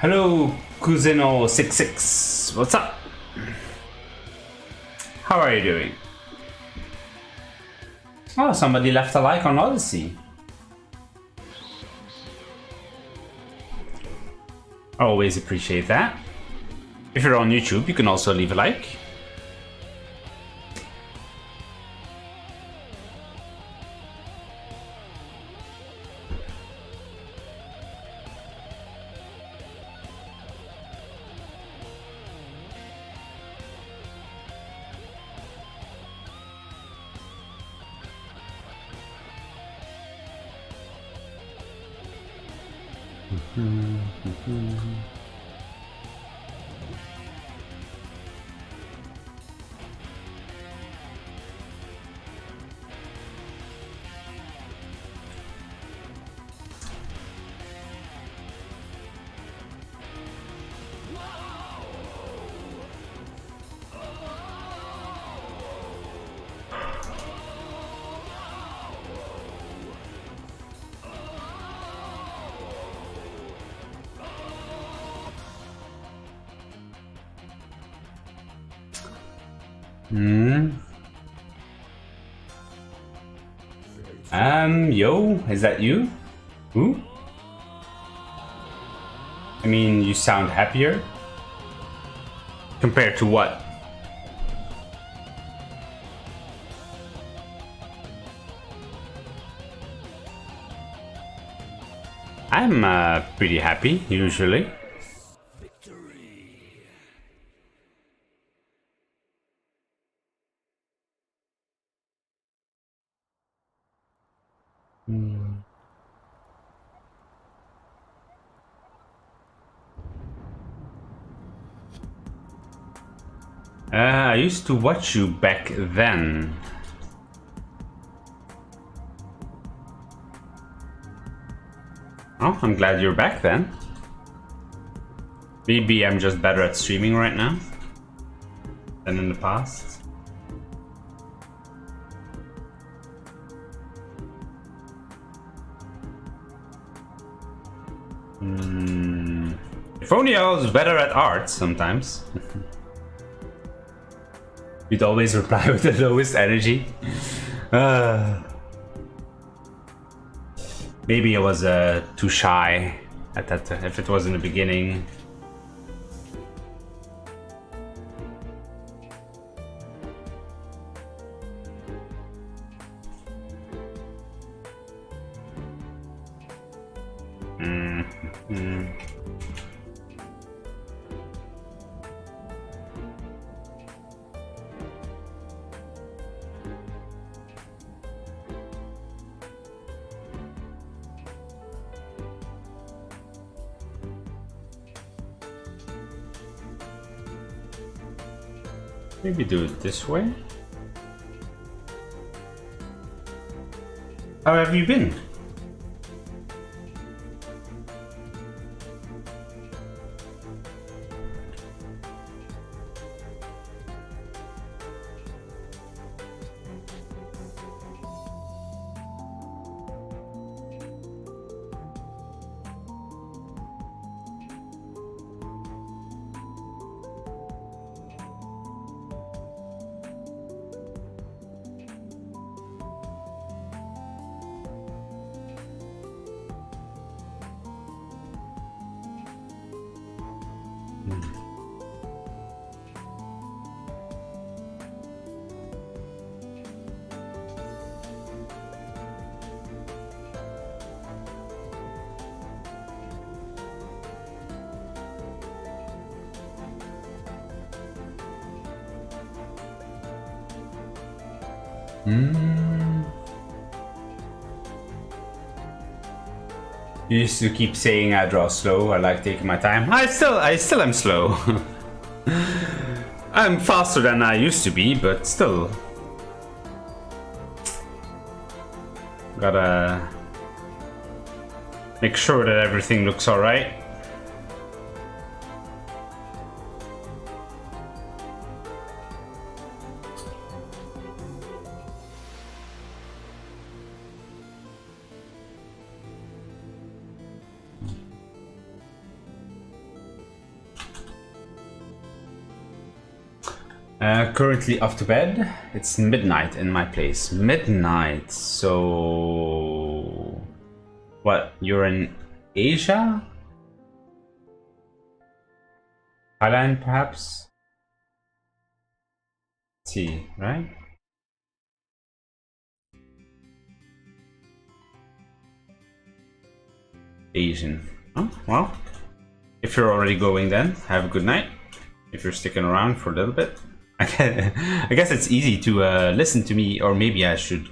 Hello, Cousino66. What's up? How are you doing? Oh, somebody left a like on Odyssey. I always appreciate that. If you're on YouTube, you can also leave a like. Yo, is that you? Who? I mean, you sound happier. Compared to what? I'm pretty happy, usually. I used to watch you back then. Oh, I'm glad you're back then. Maybe I'm just better at streaming right now than in the past. If only I was better at art sometimes. You'd always reply with the lowest energy. Maybe I was too shy at that. If it was in the beginning. Maybe do it this way. How have you been? You used to keep saying I draw slow, I like taking my time. I still am slow. I'm faster than I used to be, but still. Gotta make sure that everything looks alright. Currently off to bed. It's midnight in my place. Midnight. So, what? You're in Asia? Thailand, perhaps? Let's see, right? Asian. Oh, well. If you're already going, then have a good night. If you're sticking around for a little bit. I guess it's easy to listen to me, or maybe I should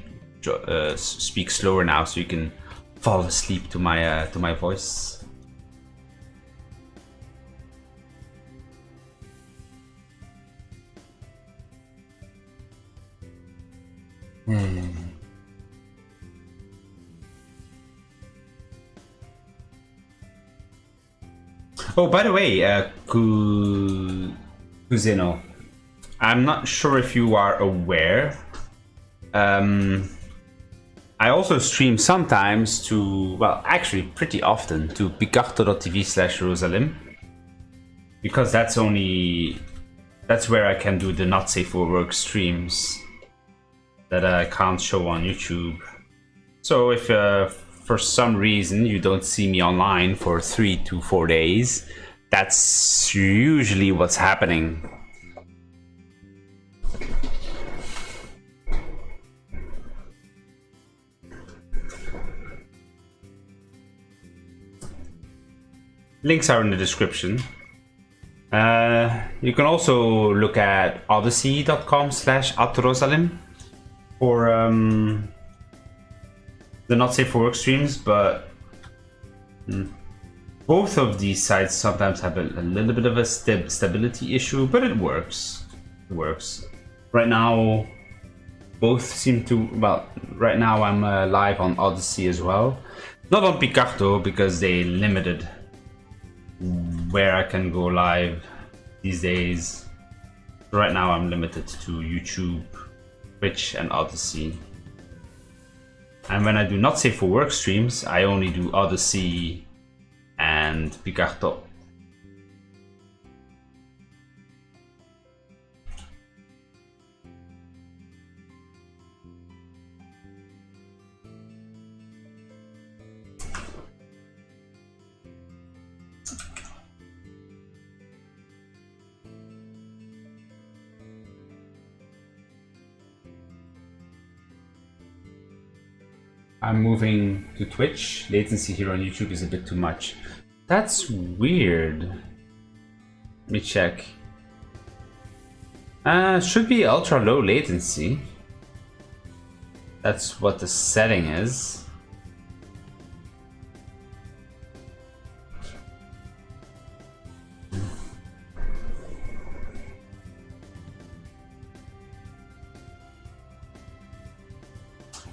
speak slower now so you can fall asleep to my voice. Oh, by the way, Kuzino, I'm not sure if you are aware. I also stream sometimes to, well, actually pretty often to picarto.tv/Rosalhymn, because that's where I can do the not safe for work streams that I can't show on YouTube. So if for some reason you don't see me online for 3 to 4 days, that's usually what's happening. Links are in the description. You can also look at odyssey.com/@Rosalhymn for the not safe for work streams, but both of these sites sometimes have a little bit of a stability issue, but it works. It works. Right now, both seem to, well, right now I'm live on Odyssey as well. Not on Picarto because they limited where I can go live these days. Right now I'm limited to YouTube, Twitch and Odyssey. And when I do not safe for work streams, I only do Odyssey and Picarto. I'm moving to Twitch. Latency here on YouTube is a bit too much. That's weird. Let me check. Should be ultra low latency. That's what the setting is.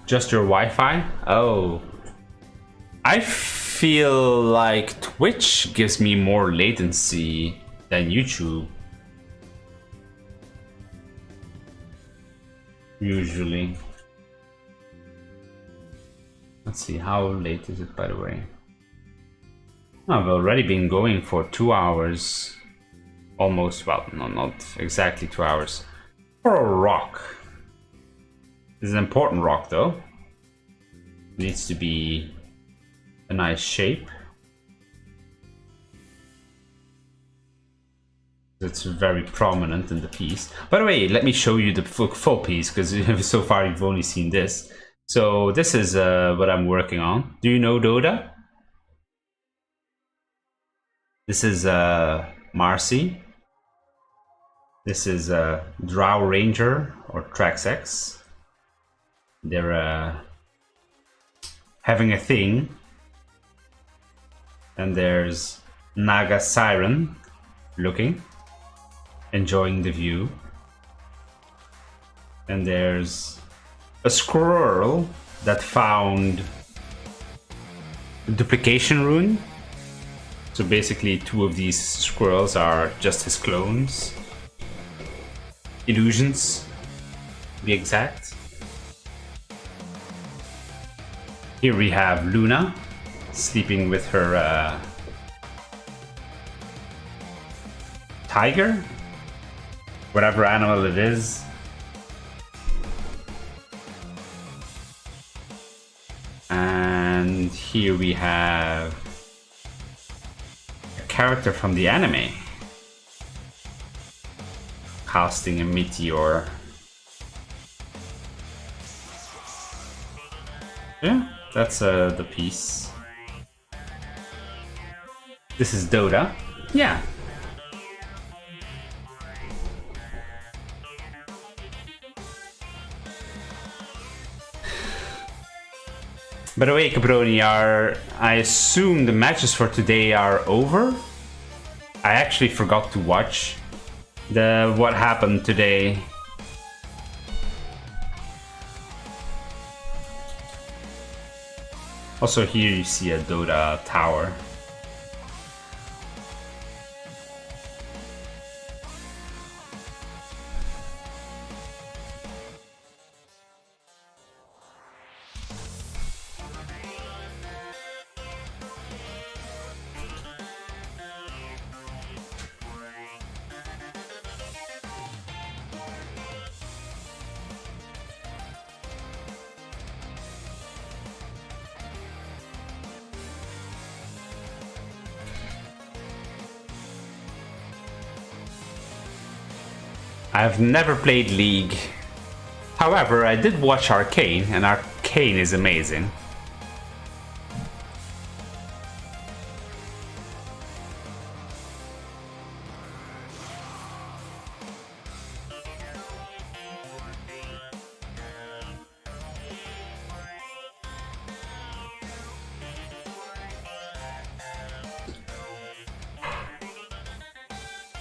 Just your Wi-Fi? Oh. I feel like Twitch gives me more latency than YouTube. Usually. Let's see, how late is it, by the way? Oh, I've already been going for 2 hours. Almost, well, no, not exactly 2 hours. For a rock. This is an important rock, though. It needs to be a nice shape. It's very prominent in the piece. By the way, let me show you the full piece, because so far you've only seen this. So this is what I'm working on. Do you know Doda? This is Marci. This is Drow Ranger or Traxex. They're having a thing. And there's Naga Siren looking, enjoying the view. And there's a squirrel that found a duplication rune. So basically 2 of these squirrels are just his clones. Illusions, to be exact. Here we have Luna sleeping with her tiger. Whatever animal it is. And here we have a character from the anime casting a meteor. Yeah, that's the piece. This is Dota. Yeah. By the way, Caproni, I assume the matches for today are over? I actually forgot to watch what happened today. Also here you see a Dota tower. I've never played League. However, I did watch Arcane, and Arcane is amazing.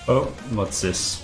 Oh, what's this?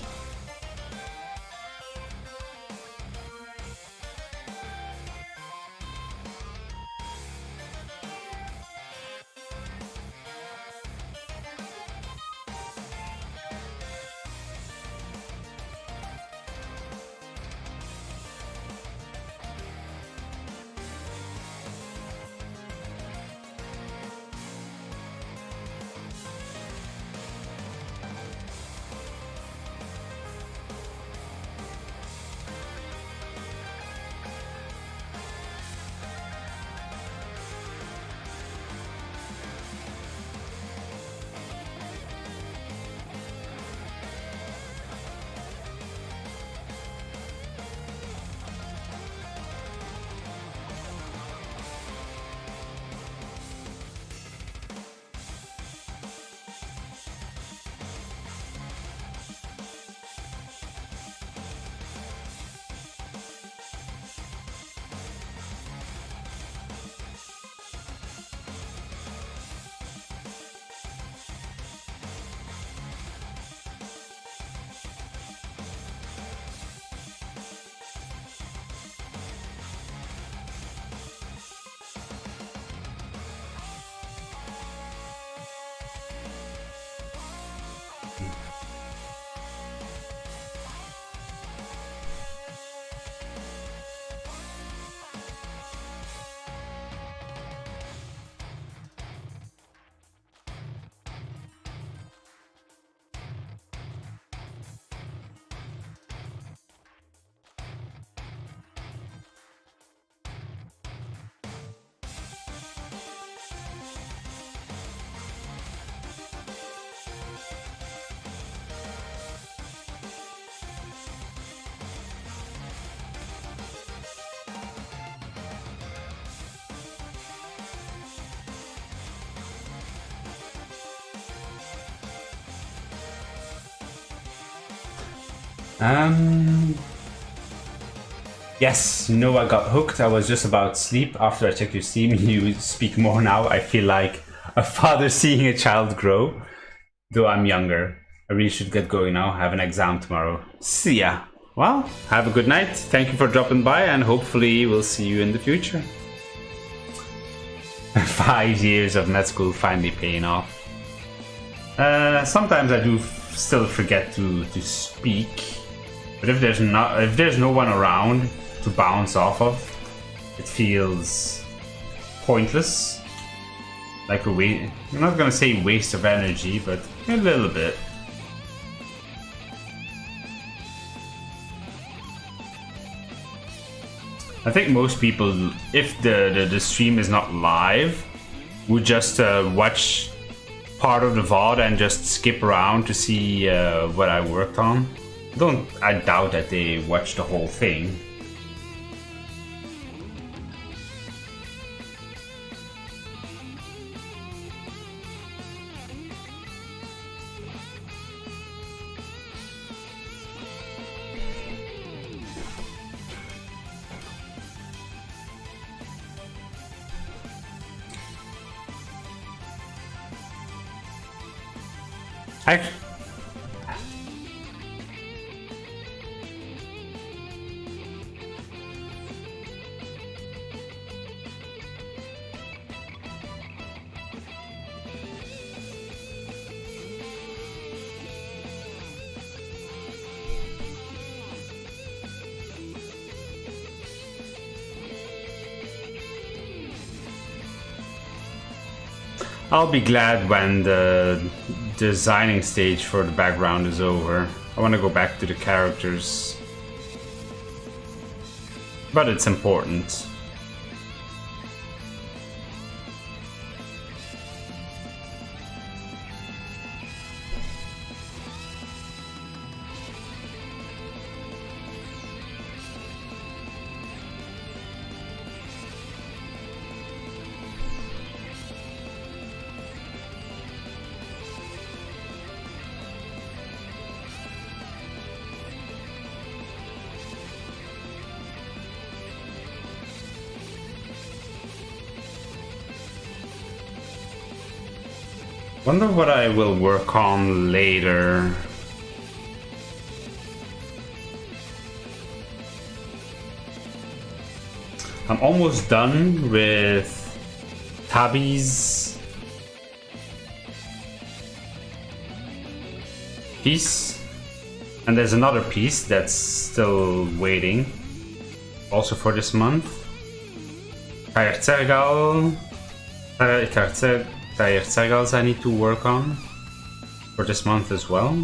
Yes, no, I got hooked. I was just about to sleep. After I checked your Steam, you speak more now. I feel like a father seeing a child grow. Though I'm younger. I really should get going now. I have an exam tomorrow. See ya. Well, have a good night. Thank you for dropping by, and hopefully we'll see you in the future. 5 years of med school finally paying off. Sometimes I do still forget to speak. But if there's no one around to bounce off of, it feels pointless. Like a waste. I'm not gonna say waste of energy, but a little bit. I think most people, if the stream is not live, would just watch part of the VOD and just skip around to see what I worked on. I doubt that they watch the whole thing. I'll be glad when the designing stage for the background is over. I want to go back to the characters. But it's important. Wonder what I will work on later. I'm almost done with Tabby's piece, and there's another piece that's still waiting, also for this month. Traxex I need to work on for this month as well.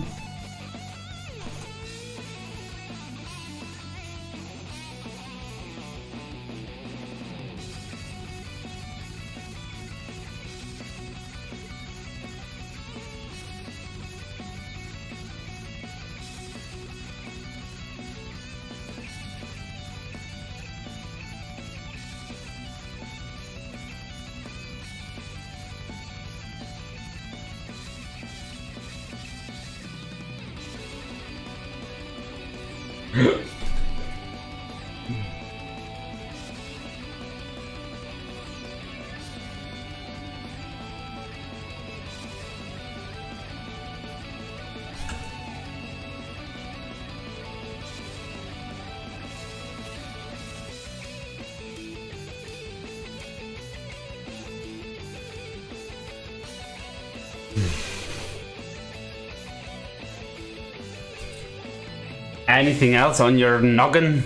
Anything else on your noggin?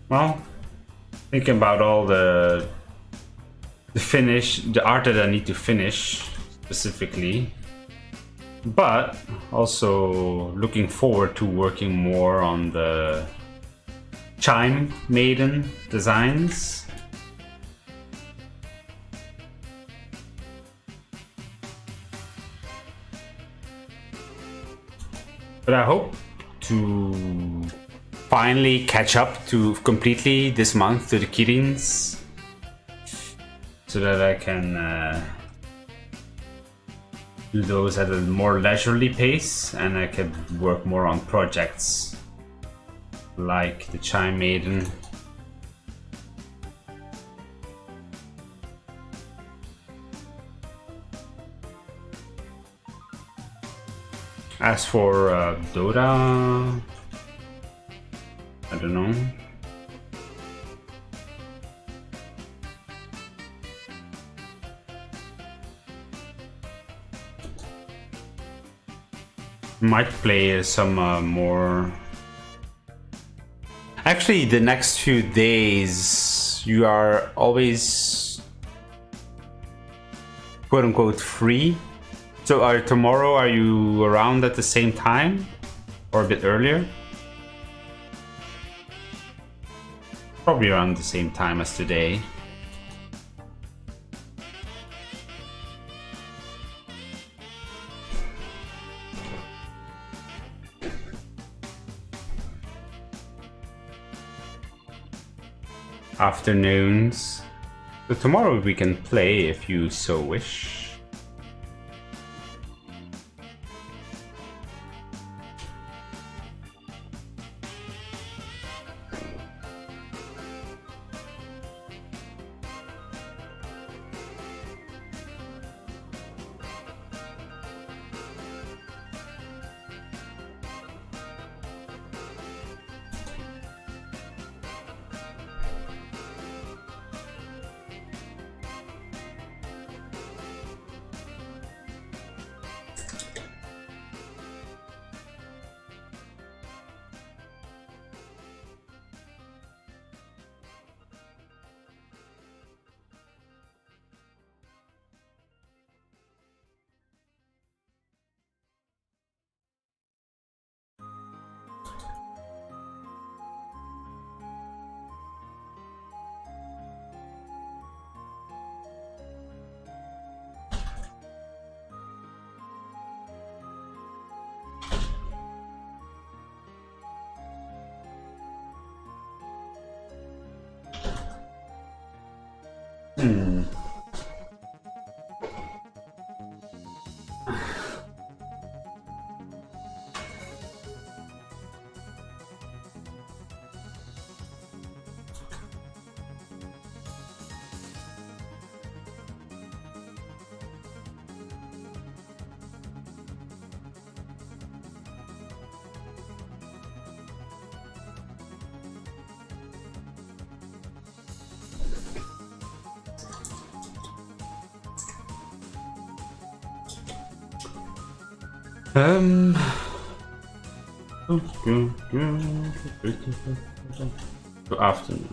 Well, thinking about all the art that I need to finish specifically, but also looking forward to working more on the Chime Maiden designs. But I hope to finally catch up to completely this month to the Kirins, so that I can do those at a more leisurely pace, and I can work more on projects like the Chime Maiden. As for Dota, I don't know. Might play some more. Actually, the next few days you are always quote unquote free. So tomorrow, are you around at the same time or a bit earlier? Probably around the same time as today. Afternoons. So tomorrow we can play if you so wish. Good afternoon.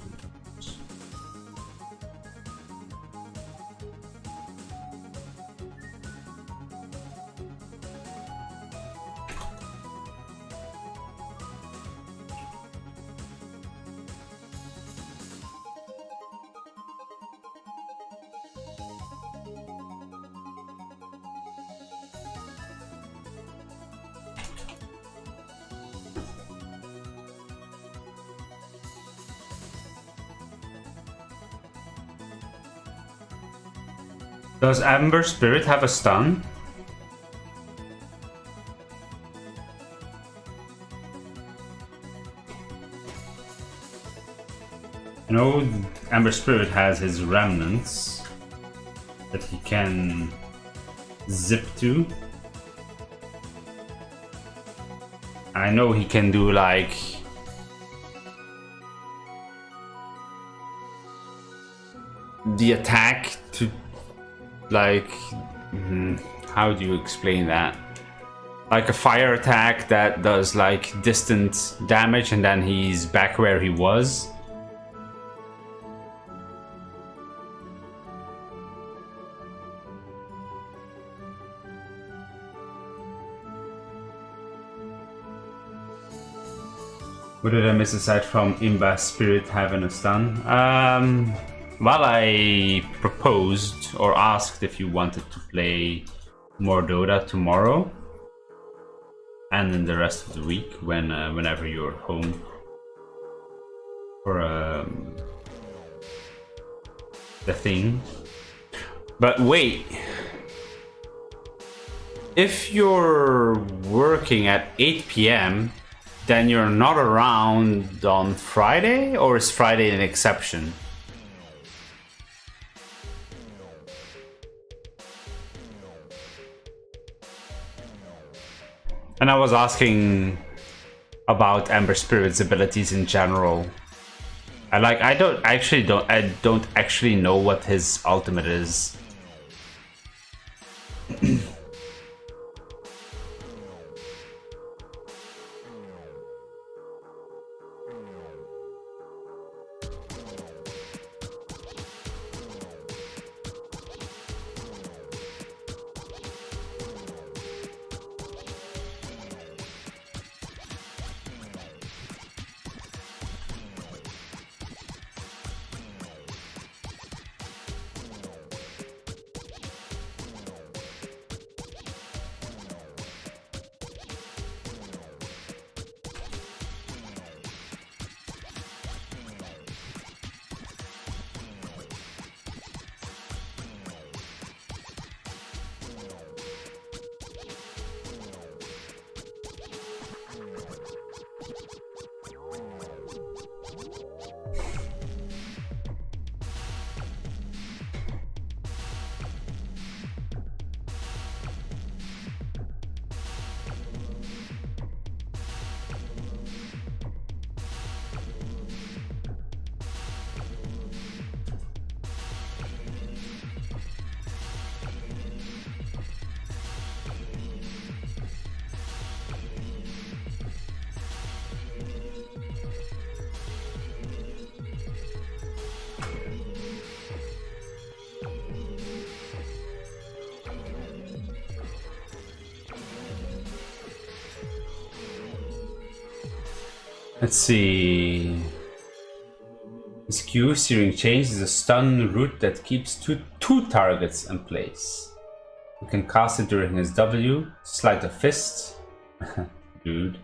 Does Amber Spirit have a stun? You know, Amber Spirit has his remnants that he can zip to. I know he can do like the attack to like how do you explain that? Like a fire attack that does like distant damage and then he's back where he was. What did I miss aside from Imba Spirit having a stun? Well, I proposed or asked if you wanted to play more Dota tomorrow and in the rest of the week when whenever you're home for the thing. But wait, if you're working at 8 p.m. then you're not around on Friday, or is Friday an exception? And I was asking about Amber Spirit's abilities in general. I don't actually know what his ultimate is. Let's see. His Q, Searing Change, is a stun route that keeps two targets in place. You can cast it during his W, Sleight of Fist, dude,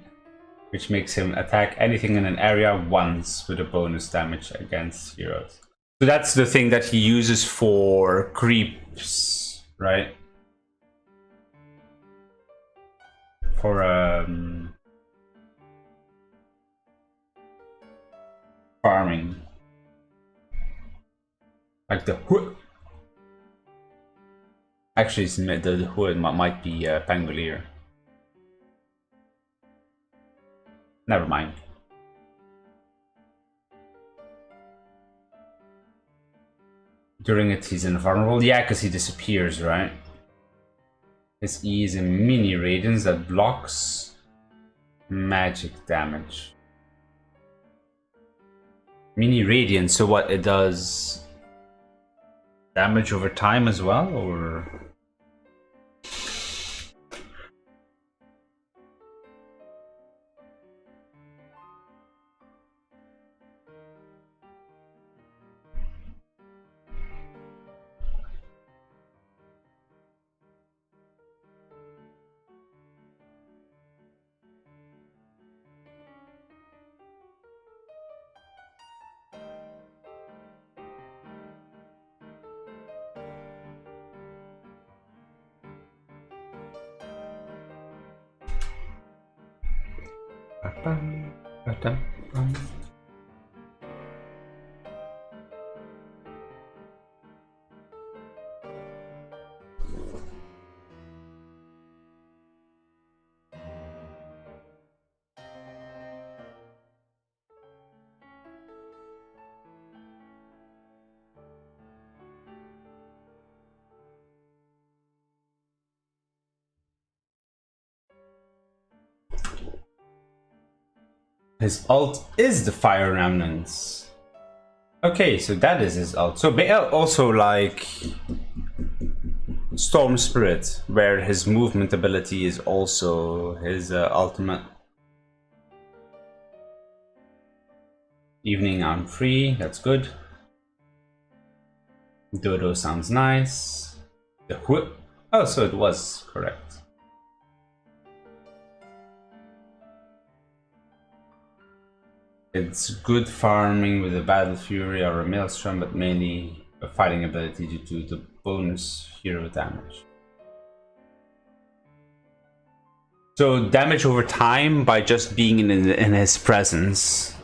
which makes him attack anything in an area once with a bonus damage against heroes. So that's the thing that he uses for creeps, right? For farming. Like the hood. Actually, the hood might be Pangolier. Never mind. During it, he's invulnerable. Yeah, because he disappears, right? His E is a mini radiance that blocks magic damage. Mini radiance, so what it does? Damage over time as well, or? His ult is the Fire Remnants. Okay, so that is his ult. So also like Storm Spirit, where his movement ability is also his ultimate. Evening, I'm free. That's good. Dodo sounds nice. The whip. Oh, so it was correct. It's good farming with a Battle Fury or a Maelstrom, but mainly a fighting ability due to the bonus hero damage. So damage over time by just being in his presence.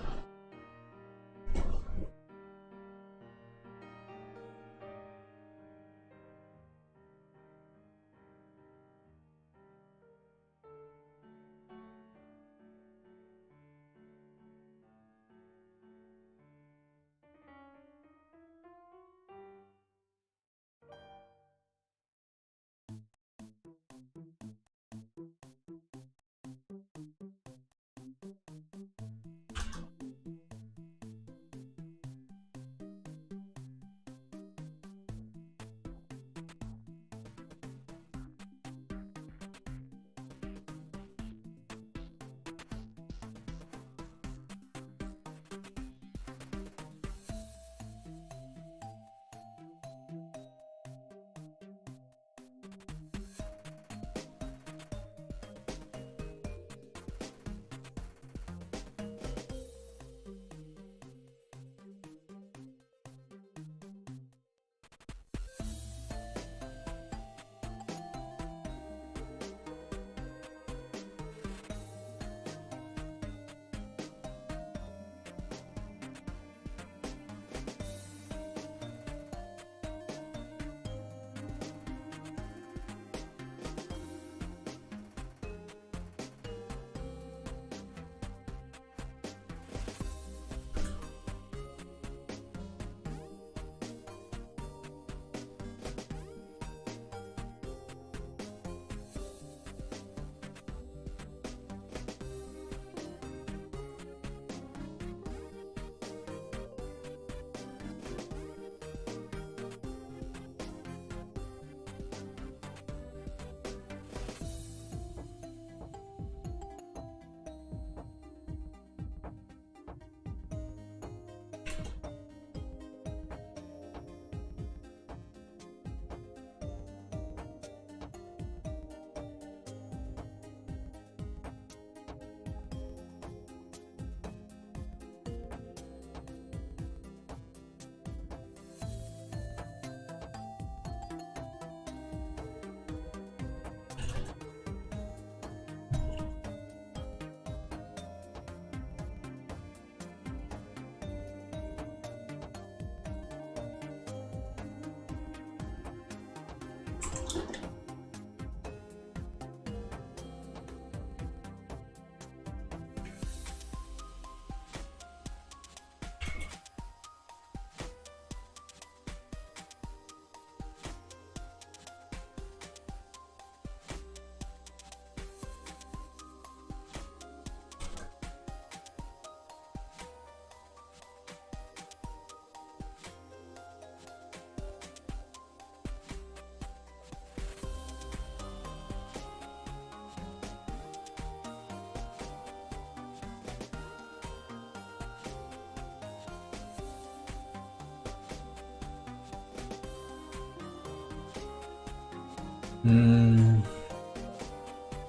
And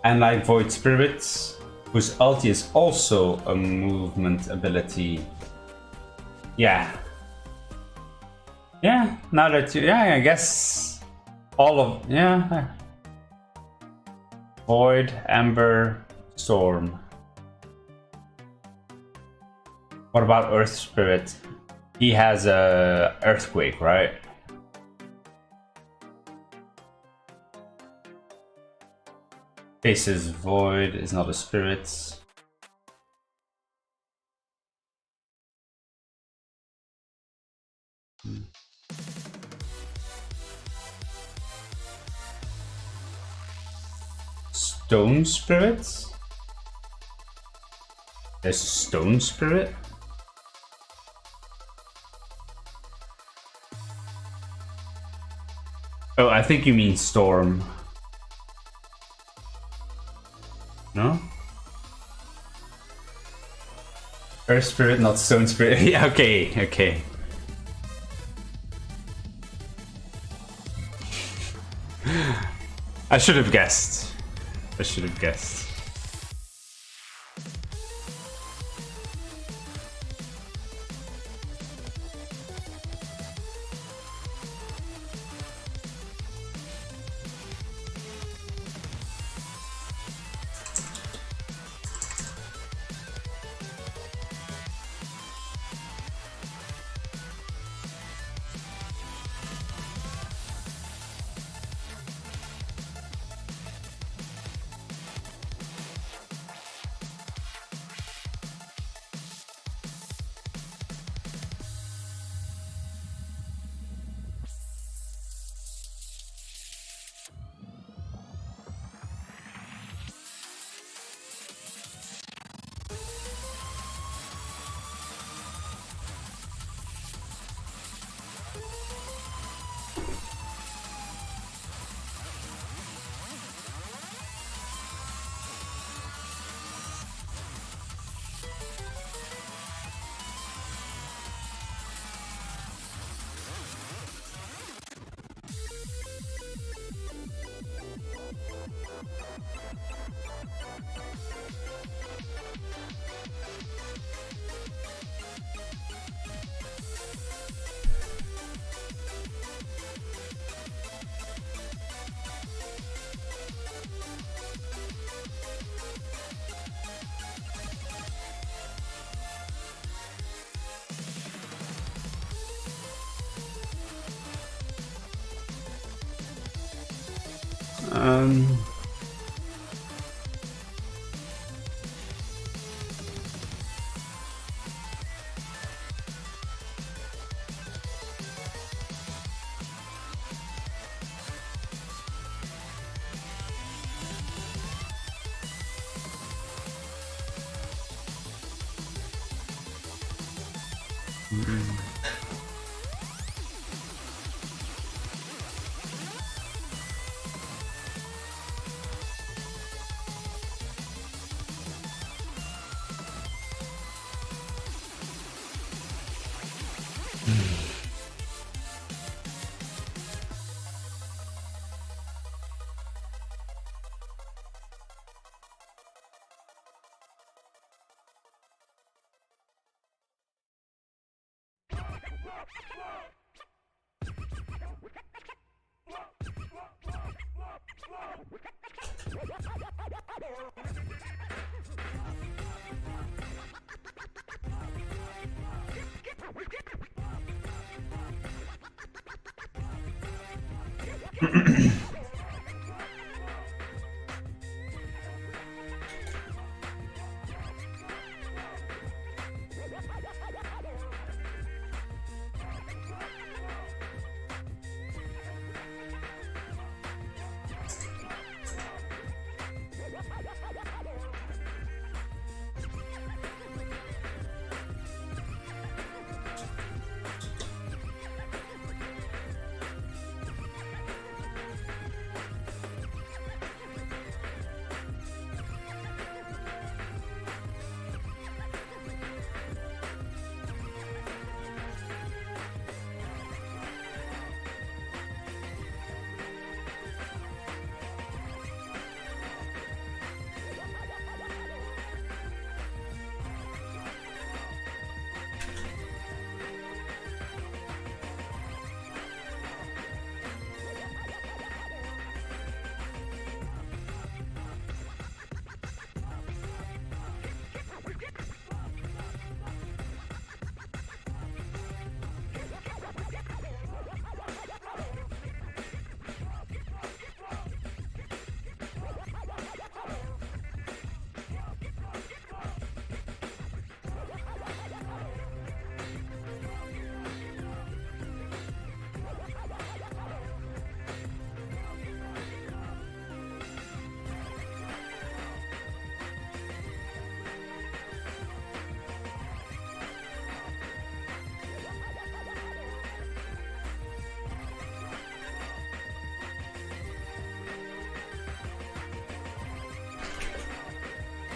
like Void Spirits, whose ulti is also a movement ability. Yeah. Yeah, now that you... Yeah, I guess... all of... Yeah. Void, Ember, Storm. What about Earth Spirit? He has a Earthquake, right? Faces Void, is not a spirit. Stone Spirit? There's Stone Spirit? Oh, I think you mean Storm. No? Earth Spirit, not Stone Spirit. Yeah, okay. I should have guessed.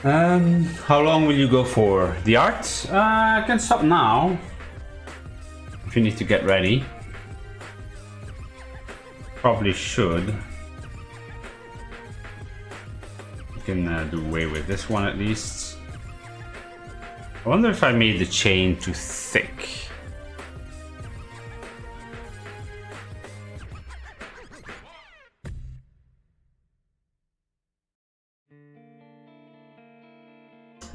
How long will you go for? The art? I can stop now. If you need to get ready. Probably should. You can do away with this one at least. I wonder if I made the chain too thick.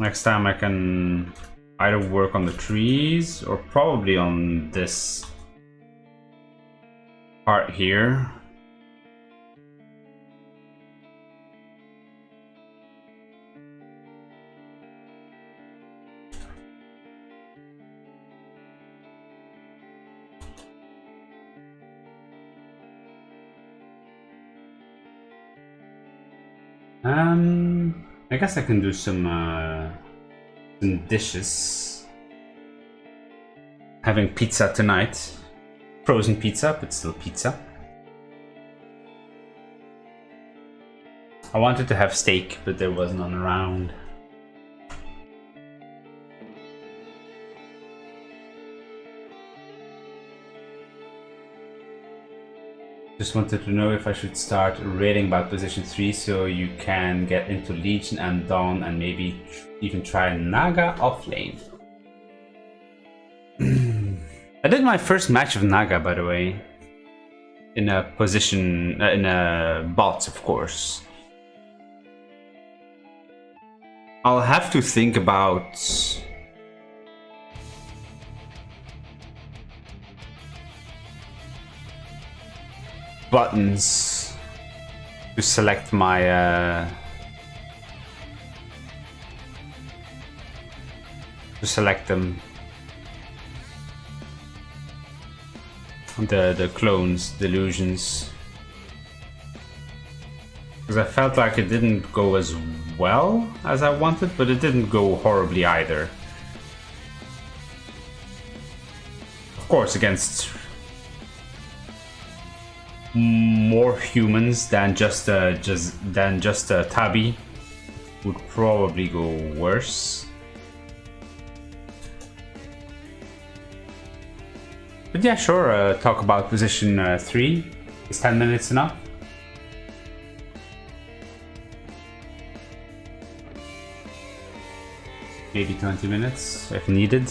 Next time I can either work on the trees or probably on this part here. I guess I can do some dishes. Having pizza tonight. Frozen pizza, but still pizza. I wanted to have steak, but there was none around. Just wanted to know if I should start rating about position 3 so you can get into Legion and Dawn and maybe even try Naga offlane. I did my first match of Naga, by the way. In a position, in a bots, of course. I'll have to think about buttons to select my to select them. The clones, delusions. Because I felt like it didn't go as well as I wanted, but it didn't go horribly either. Of course, against more humans than just a tabby would probably go worse. But yeah, sure, talk about position 3. Is 10 minutes enough? Maybe 20 minutes if needed.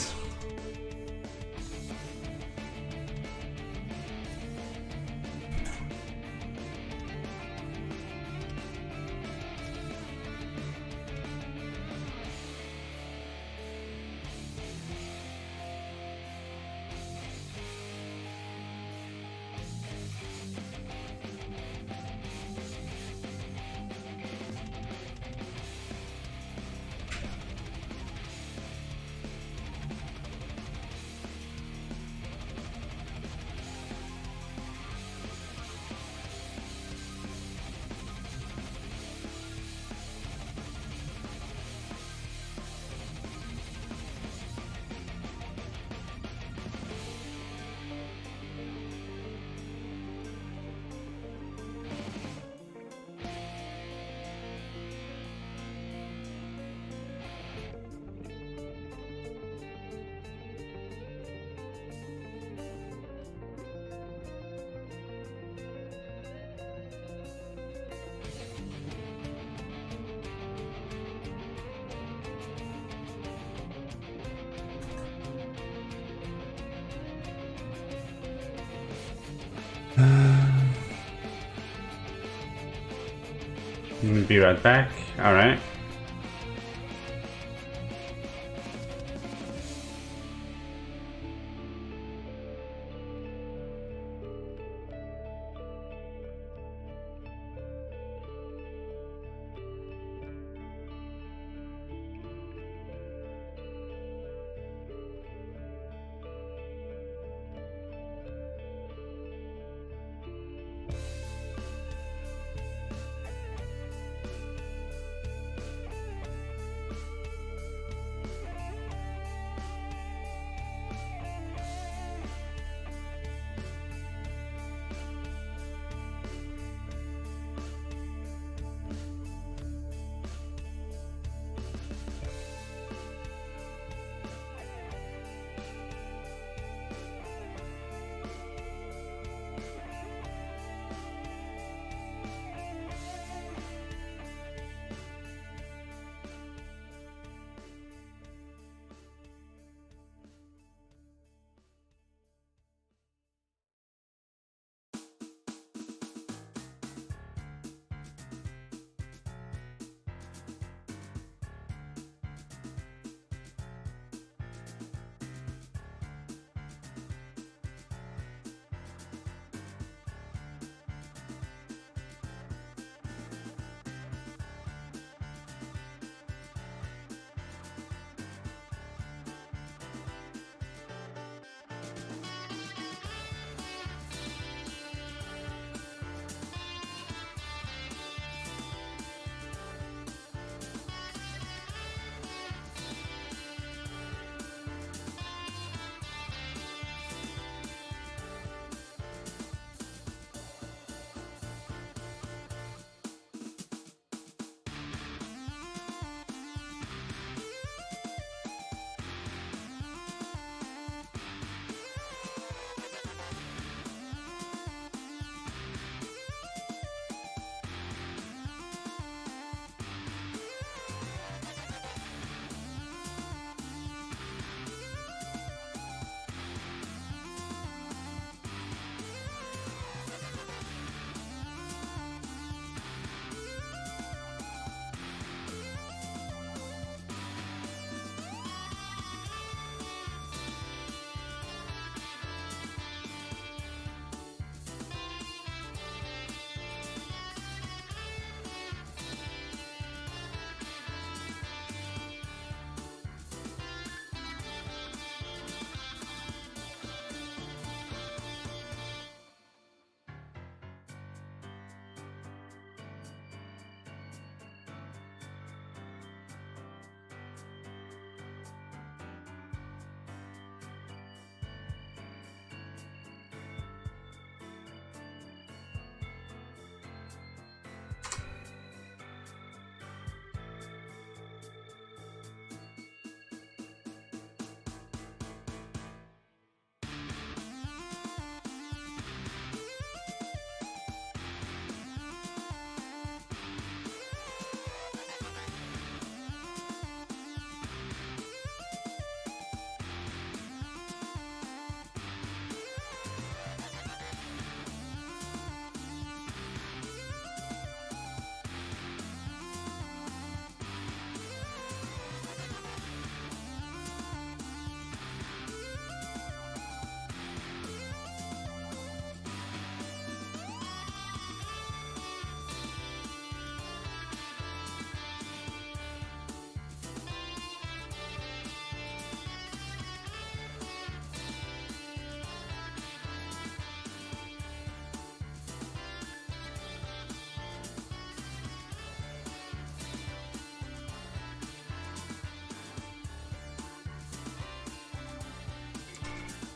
Be right back. All right.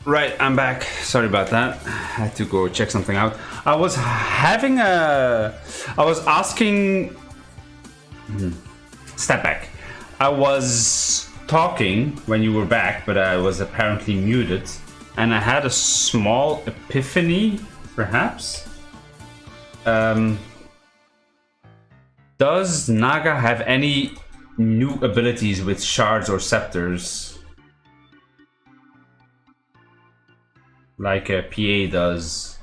Right, I'm back. Sorry about that. I had to go check something out. I was having a... I was asking... Step back. I was talking when you were back, but I was apparently muted. And I had a small epiphany, perhaps? Does Naga have any new abilities with shards or scepters? Like a PA does.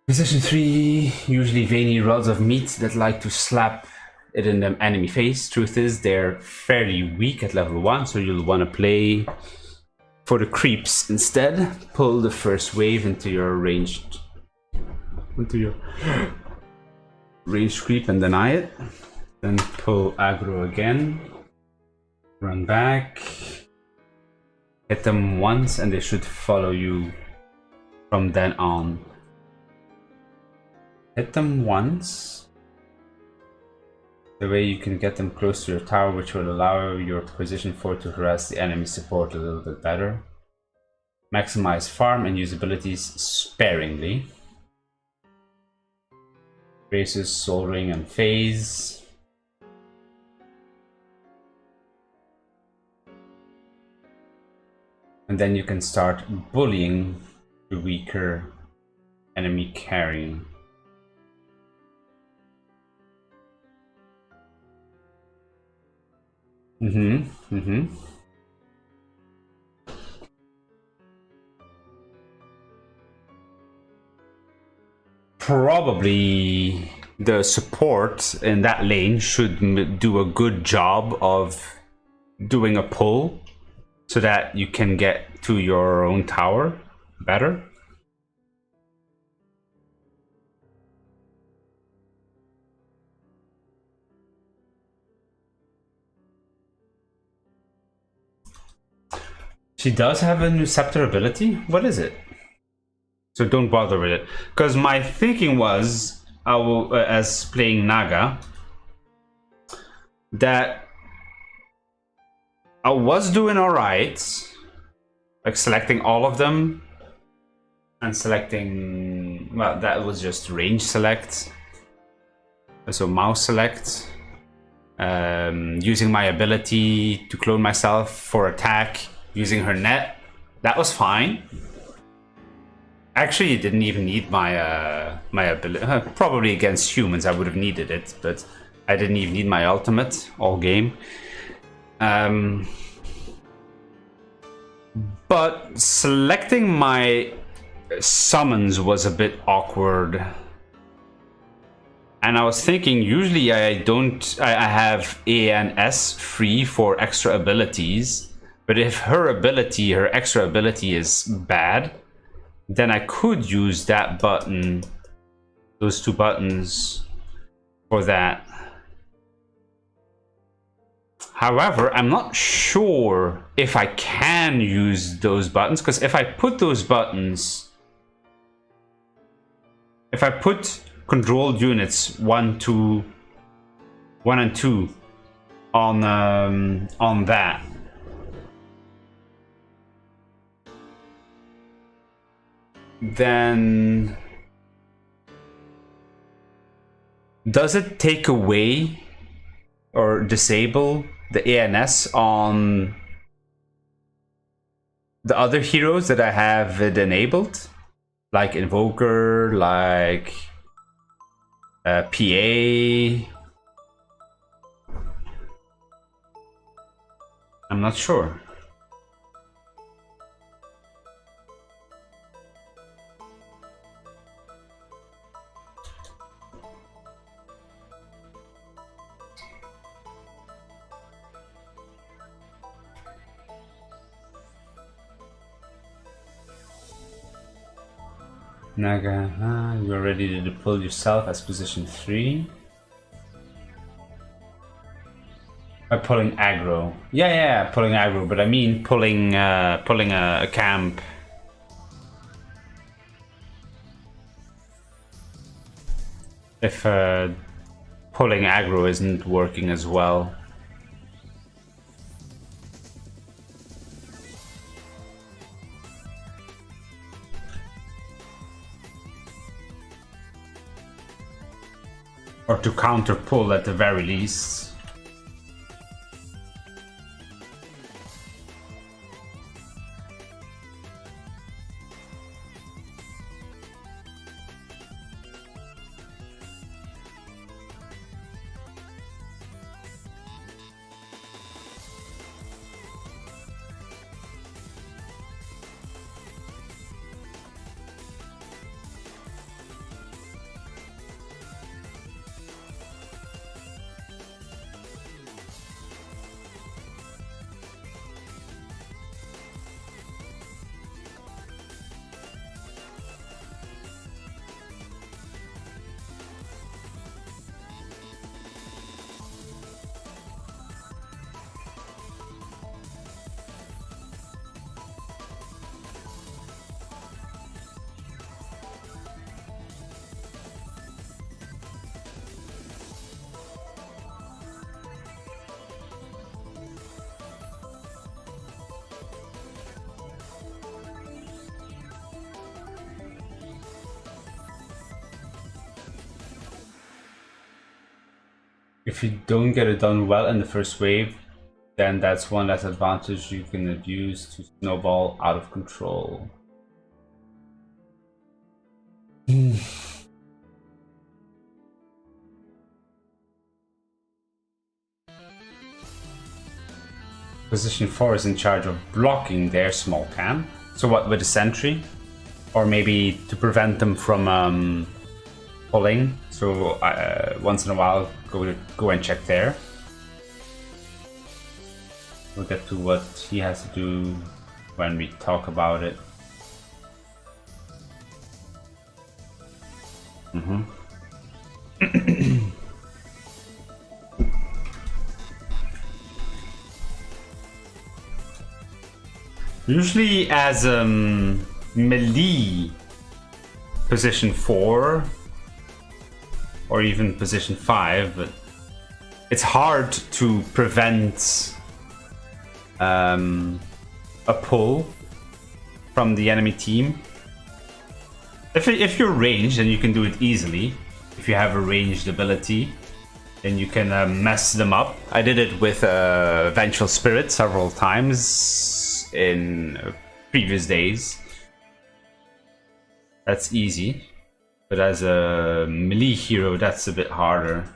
Position 3, usually veiny rods of meat that like to slap it in the enemy face. Truth is, they're fairly weak at level 1, so you'll want to play for the creeps instead. Pull the first wave into your ranged creep and deny it. Then pull aggro again. Run back. Hit them once and they should follow you from then on. Hit them once. The way you can get them close to your tower, which will allow your position 4 to harass the enemy support a little bit better. Maximize farm and use abilities sparingly. Braces, soldering, and phase. And then you can start bullying the weaker enemy carry. Probably the support in that lane should do a good job of doing a pull so that you can get to your own tower better. She does have a new scepter ability. What is it? So don't bother with it. Because my thinking was, I will, as playing Naga, that I was doing alright. Like selecting all of them. And selecting, well, that was just range select. So mouse select. Using my ability to clone myself for attack. Using her net, that was fine. Actually, it didn't even need my my ability. Probably against humans, I would have needed it, but I didn't even need my ultimate all game. But selecting my summons was a bit awkward. And I was thinking, usually I have A and S free for extra abilities. But if her extra ability is bad, then I could use that button, those two buttons for that. However, I'm not sure if I can use those buttons, because if I put those buttons, if I put controlled units 1 and 2 on that, then does it take away or disable the ANS on the other heroes that I have it enabled? Like Invoker, like PA? I'm not sure. Naga, you're ready to pull yourself as position 3. By pulling aggro. Yeah, pulling aggro, but I mean pulling a camp. if pulling aggro isn't working as well. Or to counter pull at the very least. If you don't get it done well in the first wave, then that's one less advantage you can use to snowball out of control. Position 4 is in charge of blocking their small cam. So what, with a sentry? Or maybe to prevent them from pulling. So once in a while, go and check there. We'll get to what he has to do when we talk about it. Usually as melee position 4 or even position 5, but it's hard to prevent a pull from the enemy team. If you're ranged, then you can do it easily. If you have a ranged ability, then you can mess them up. I did it with Vengeful Spirit several times in previous days. That's easy. But as a melee hero, that's a bit harder.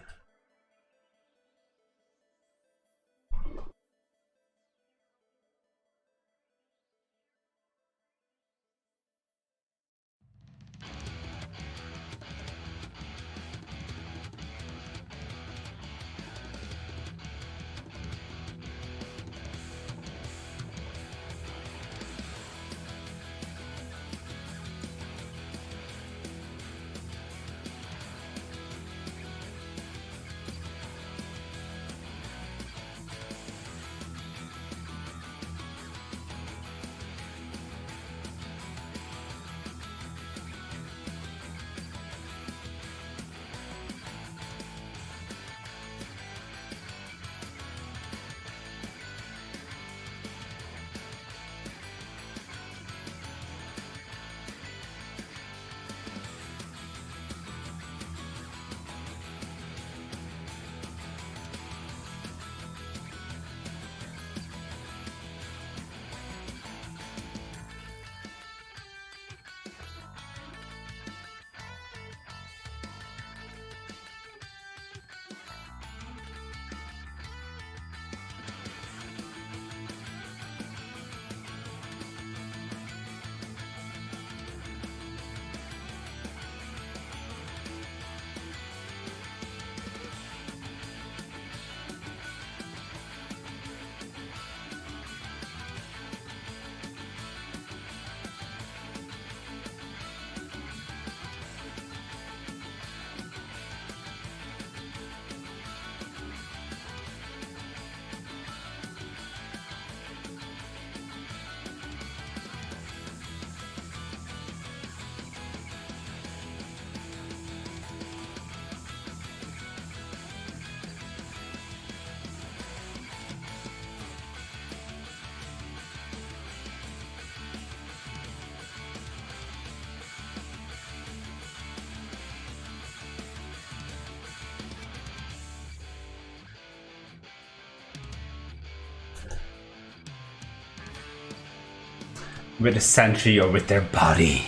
With a sentry or with their body.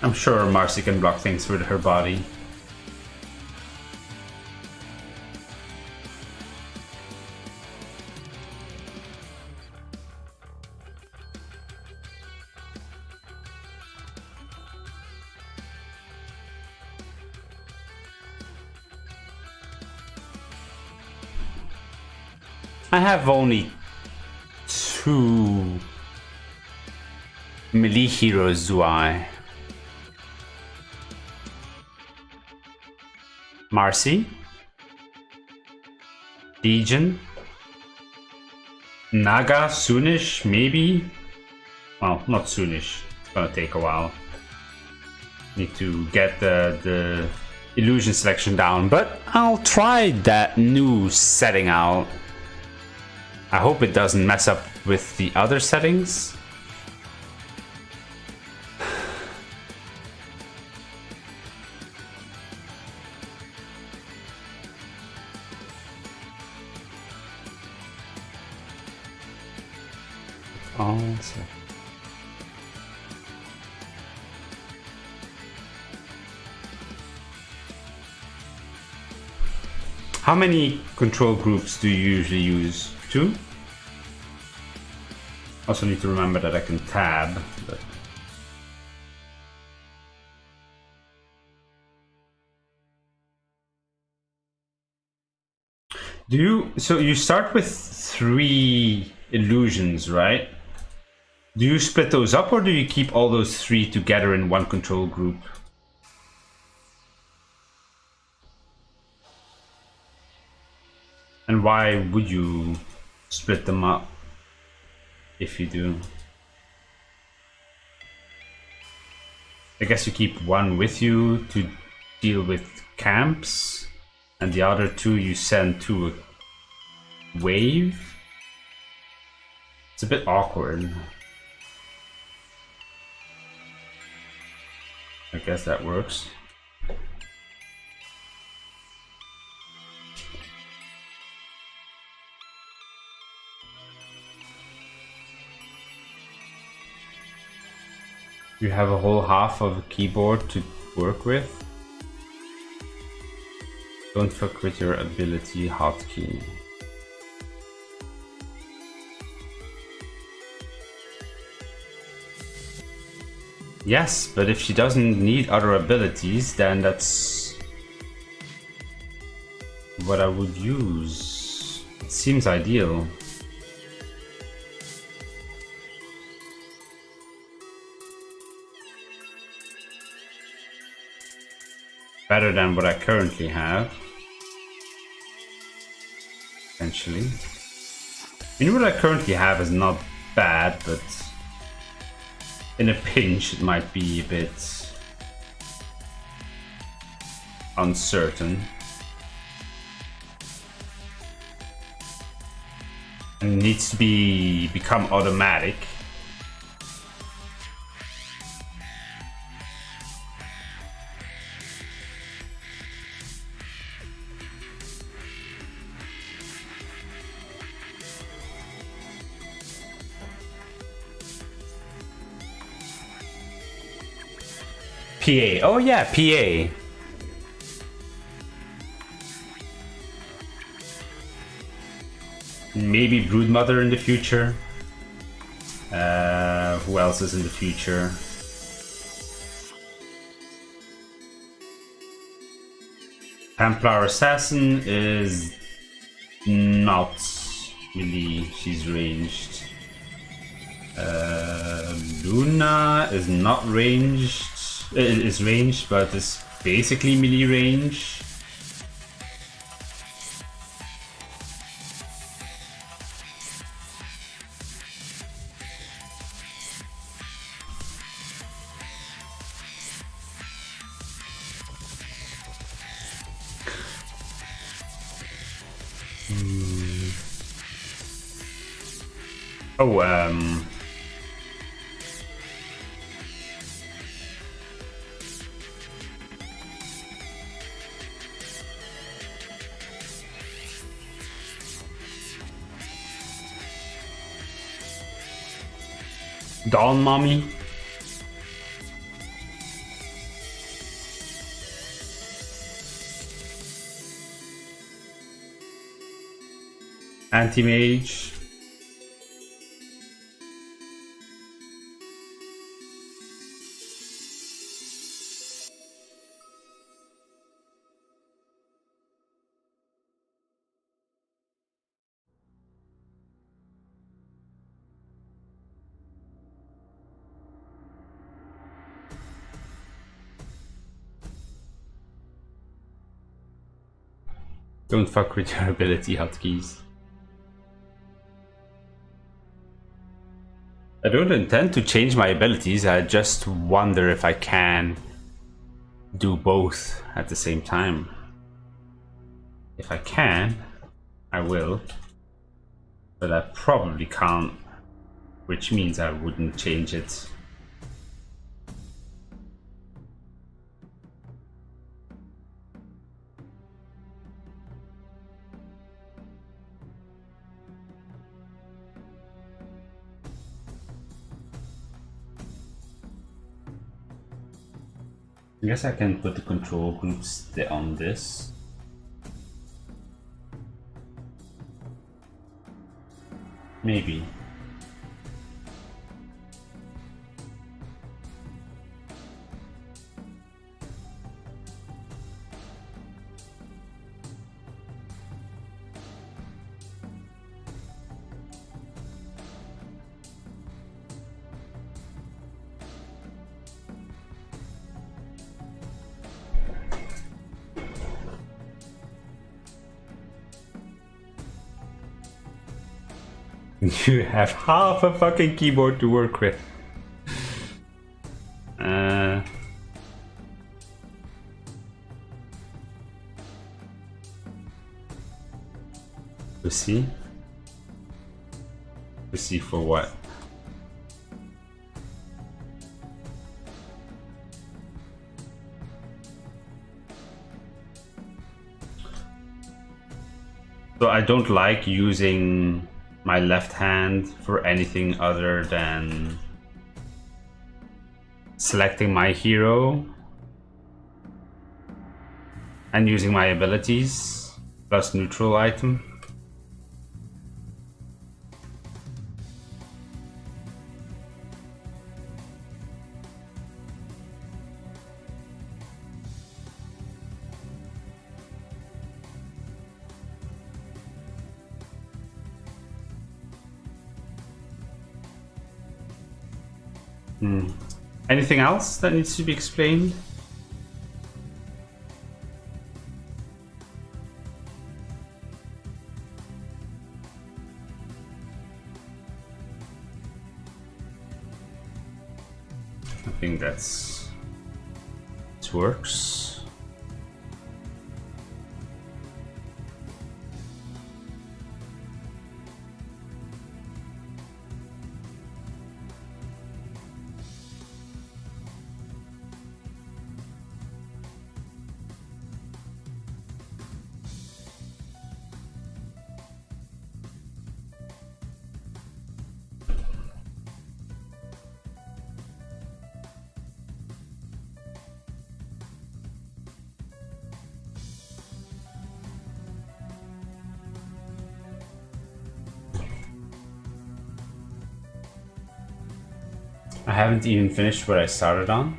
I'm sure Marci can block things with her body. I have only 2 melee heroes, do I? Marci, Legion, Naga, soonish, maybe? Well, not soonish, it's gonna take a while. Need to get the illusion selection down, but I'll try that new setting out. I hope it doesn't mess up with the other settings. Also. How many control groups do you usually use? 2? Also need to remember that I can tab, but... So you start with 3 illusions, right? Do you split those up, or do you keep all those 3 together in one control group? And why would you split them up if you do? I guess you keep one with you to deal with camps, and the other 2 you send to a wave. It's a bit awkward. I guess that works. You have a whole half of a keyboard to work with. Don't fuck with your ability hotkey. Yes, but if she doesn't need other abilities, then that's what I would use. It seems ideal. Better than what I currently have. Essentially. I mean, what I currently have is not bad, but in a pinch it might be a bit uncertain. And it needs to become automatic. PA. Oh yeah, PA. Maybe Broodmother in the future. Who else is in the future? Templar Assassin is not really, she's ranged. Luna is not ranged. Is ranged, but is basically melee range. Oh, Dawn Mommy. Anti-mage. Don't fuck with your ability hotkeys. I don't intend to change my abilities, I just wonder if I can do both at the same time. If I can, I will. But I probably can't, which means I wouldn't change it. I guess I can put the control groups on this. Maybe. You have half a fucking keyboard to work with. We'll see. We'll see for what. So I don't like using my left hand for anything other than selecting my hero and using my abilities plus neutral item. Anything else that needs to be explained? I think it works. I haven't even finished what I started on.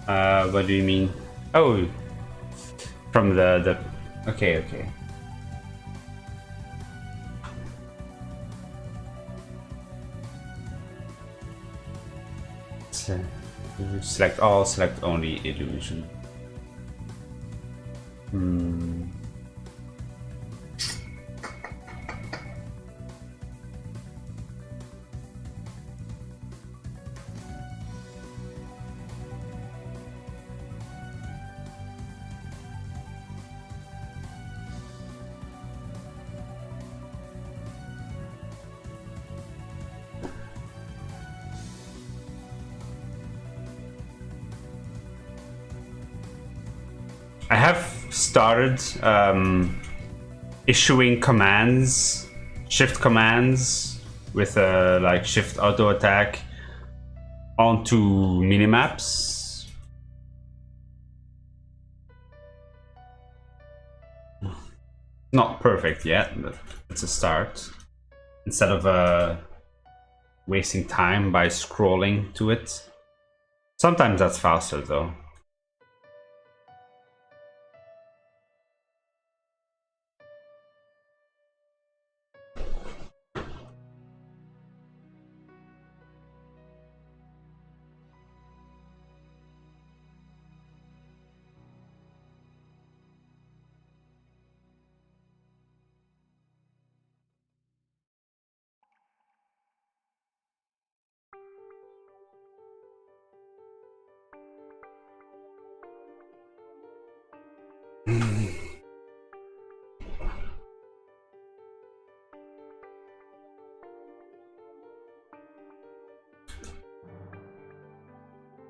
What do you mean? Oh, from the okay. Select all, select only illusion. I have started issuing commands, shift commands with a like shift auto attack onto minimaps. Not perfect yet, but it's a start. Instead of wasting time by scrolling to it. Sometimes that's faster though.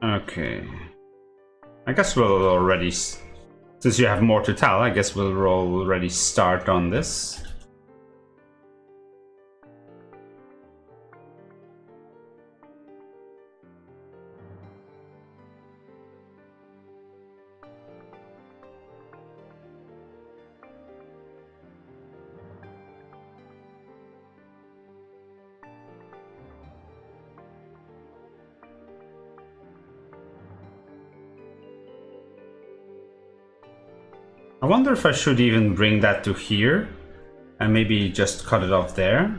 Okay. I guess we'll already, since you have more to tell, I guess we'll already start on this. I wonder if I should even bring that to here and maybe just cut it off there.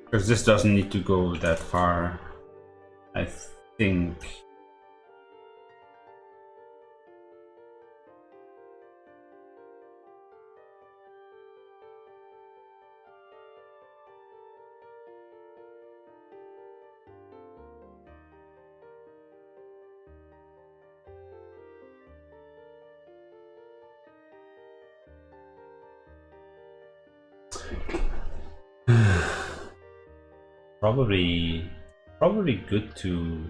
Because this doesn't need to go that far, I think. Probably good to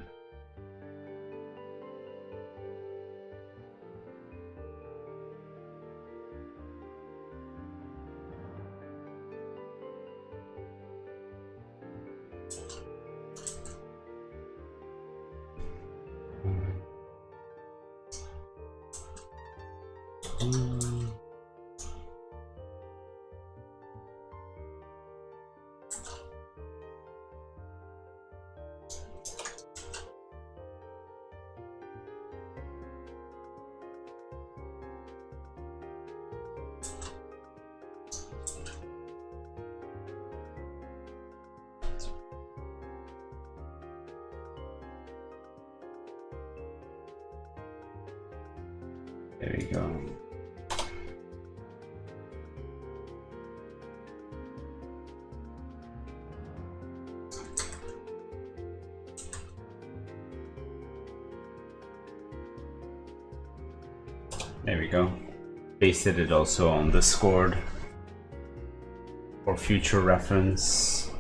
there we go. There we go. Pasted it also on Discord for future reference.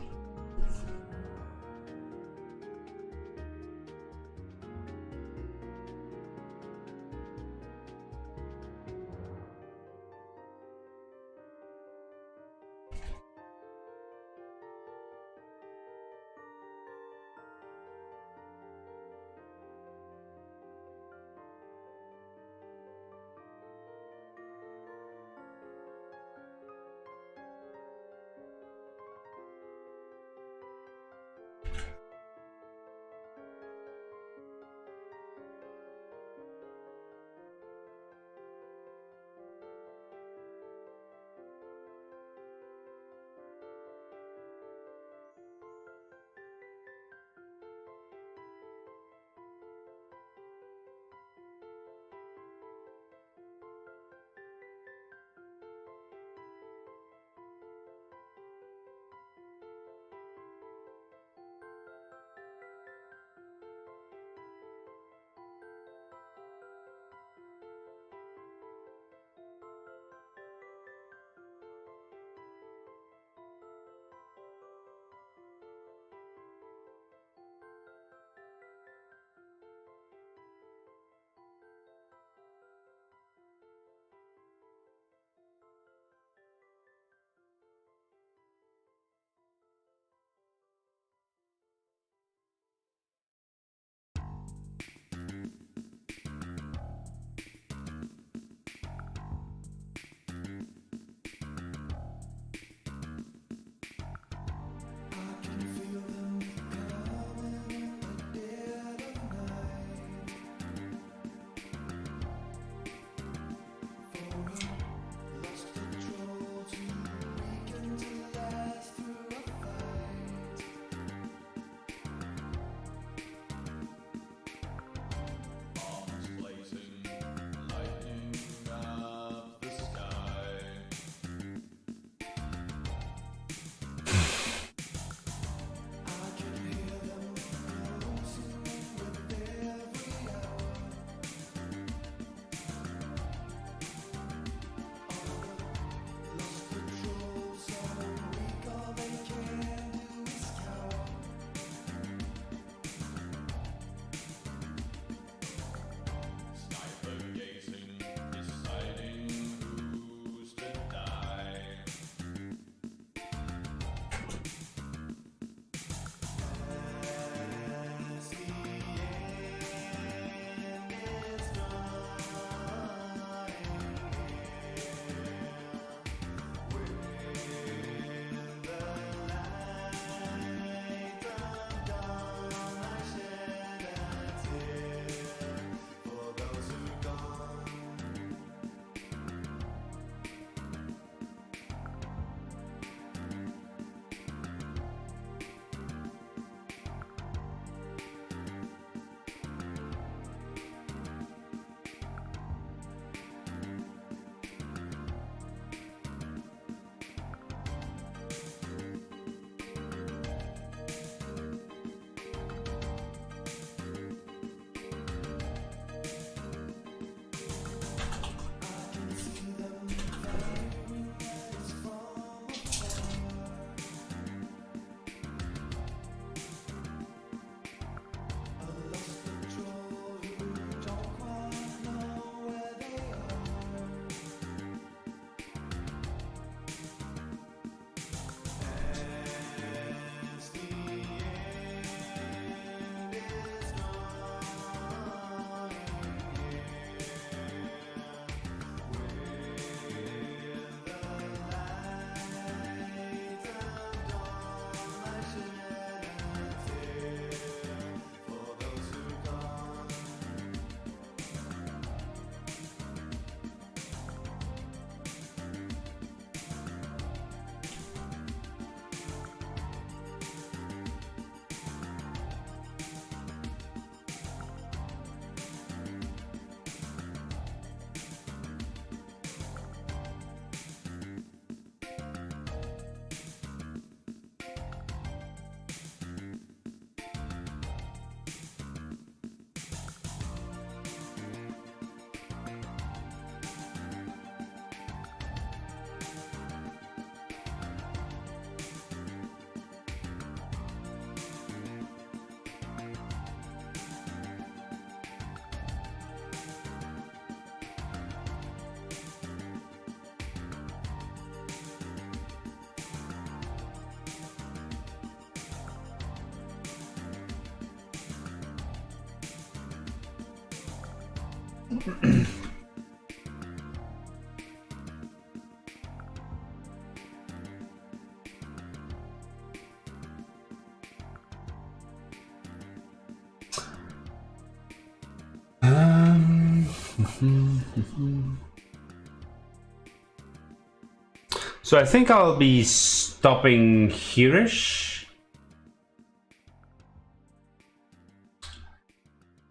So I think I'll be stopping here-ish.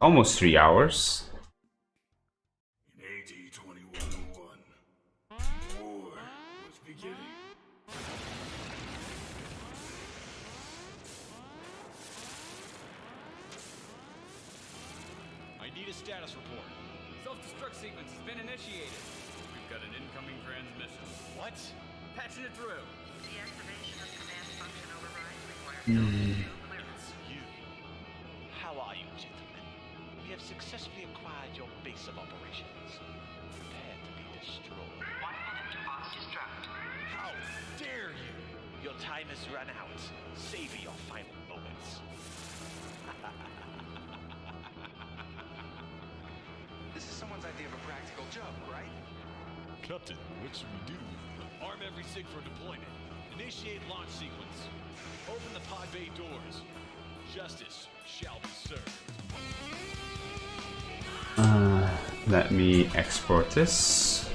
Almost 3 hours. In AD 2101, war was beginning. I need a status report. Self-destruct sequence has been initiated. We've got an incoming transmission. What? Patching it through. Deactivation of command function override requires clearance. You. How are you, gentlemen? We have successfully acquired your base of operations. Prepare to be destroyed. 1 minute to box destruct. How dare you? Your time has run out. Savor your final moments. This is someone's idea of a practical joke, right? Captain, what should we do? Arm every SIG for deployment. Initiate launch sequence. Open the pod bay doors. Justice shall be served. Let me export this.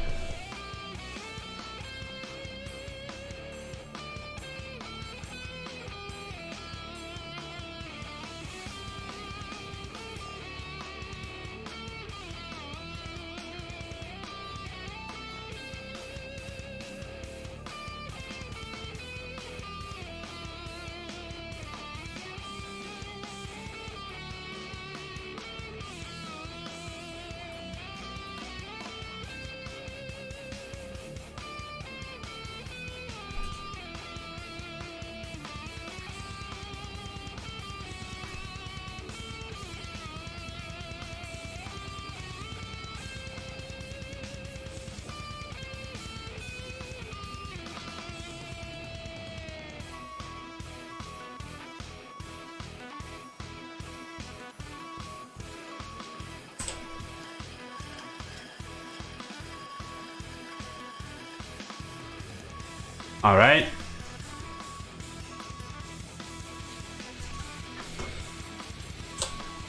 All right.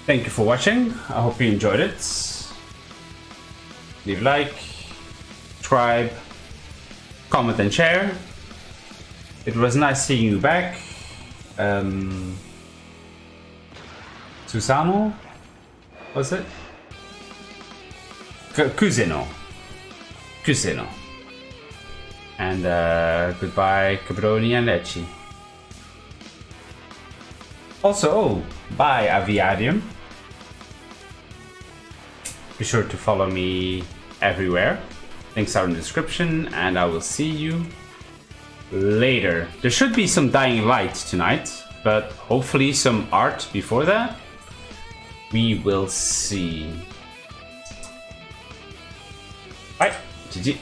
Thank you for watching. I hope you enjoyed it. Leave a like, subscribe, comment and share. It was nice seeing you back. Susano? Was it? Cusino. And goodbye, Cabroni and Lecce. Also, bye, Aviarium. Be sure to follow me everywhere. Links are in the description, and I will see you later. There should be some Dying Light tonight, but hopefully some art before that. We will see. Bye. GG.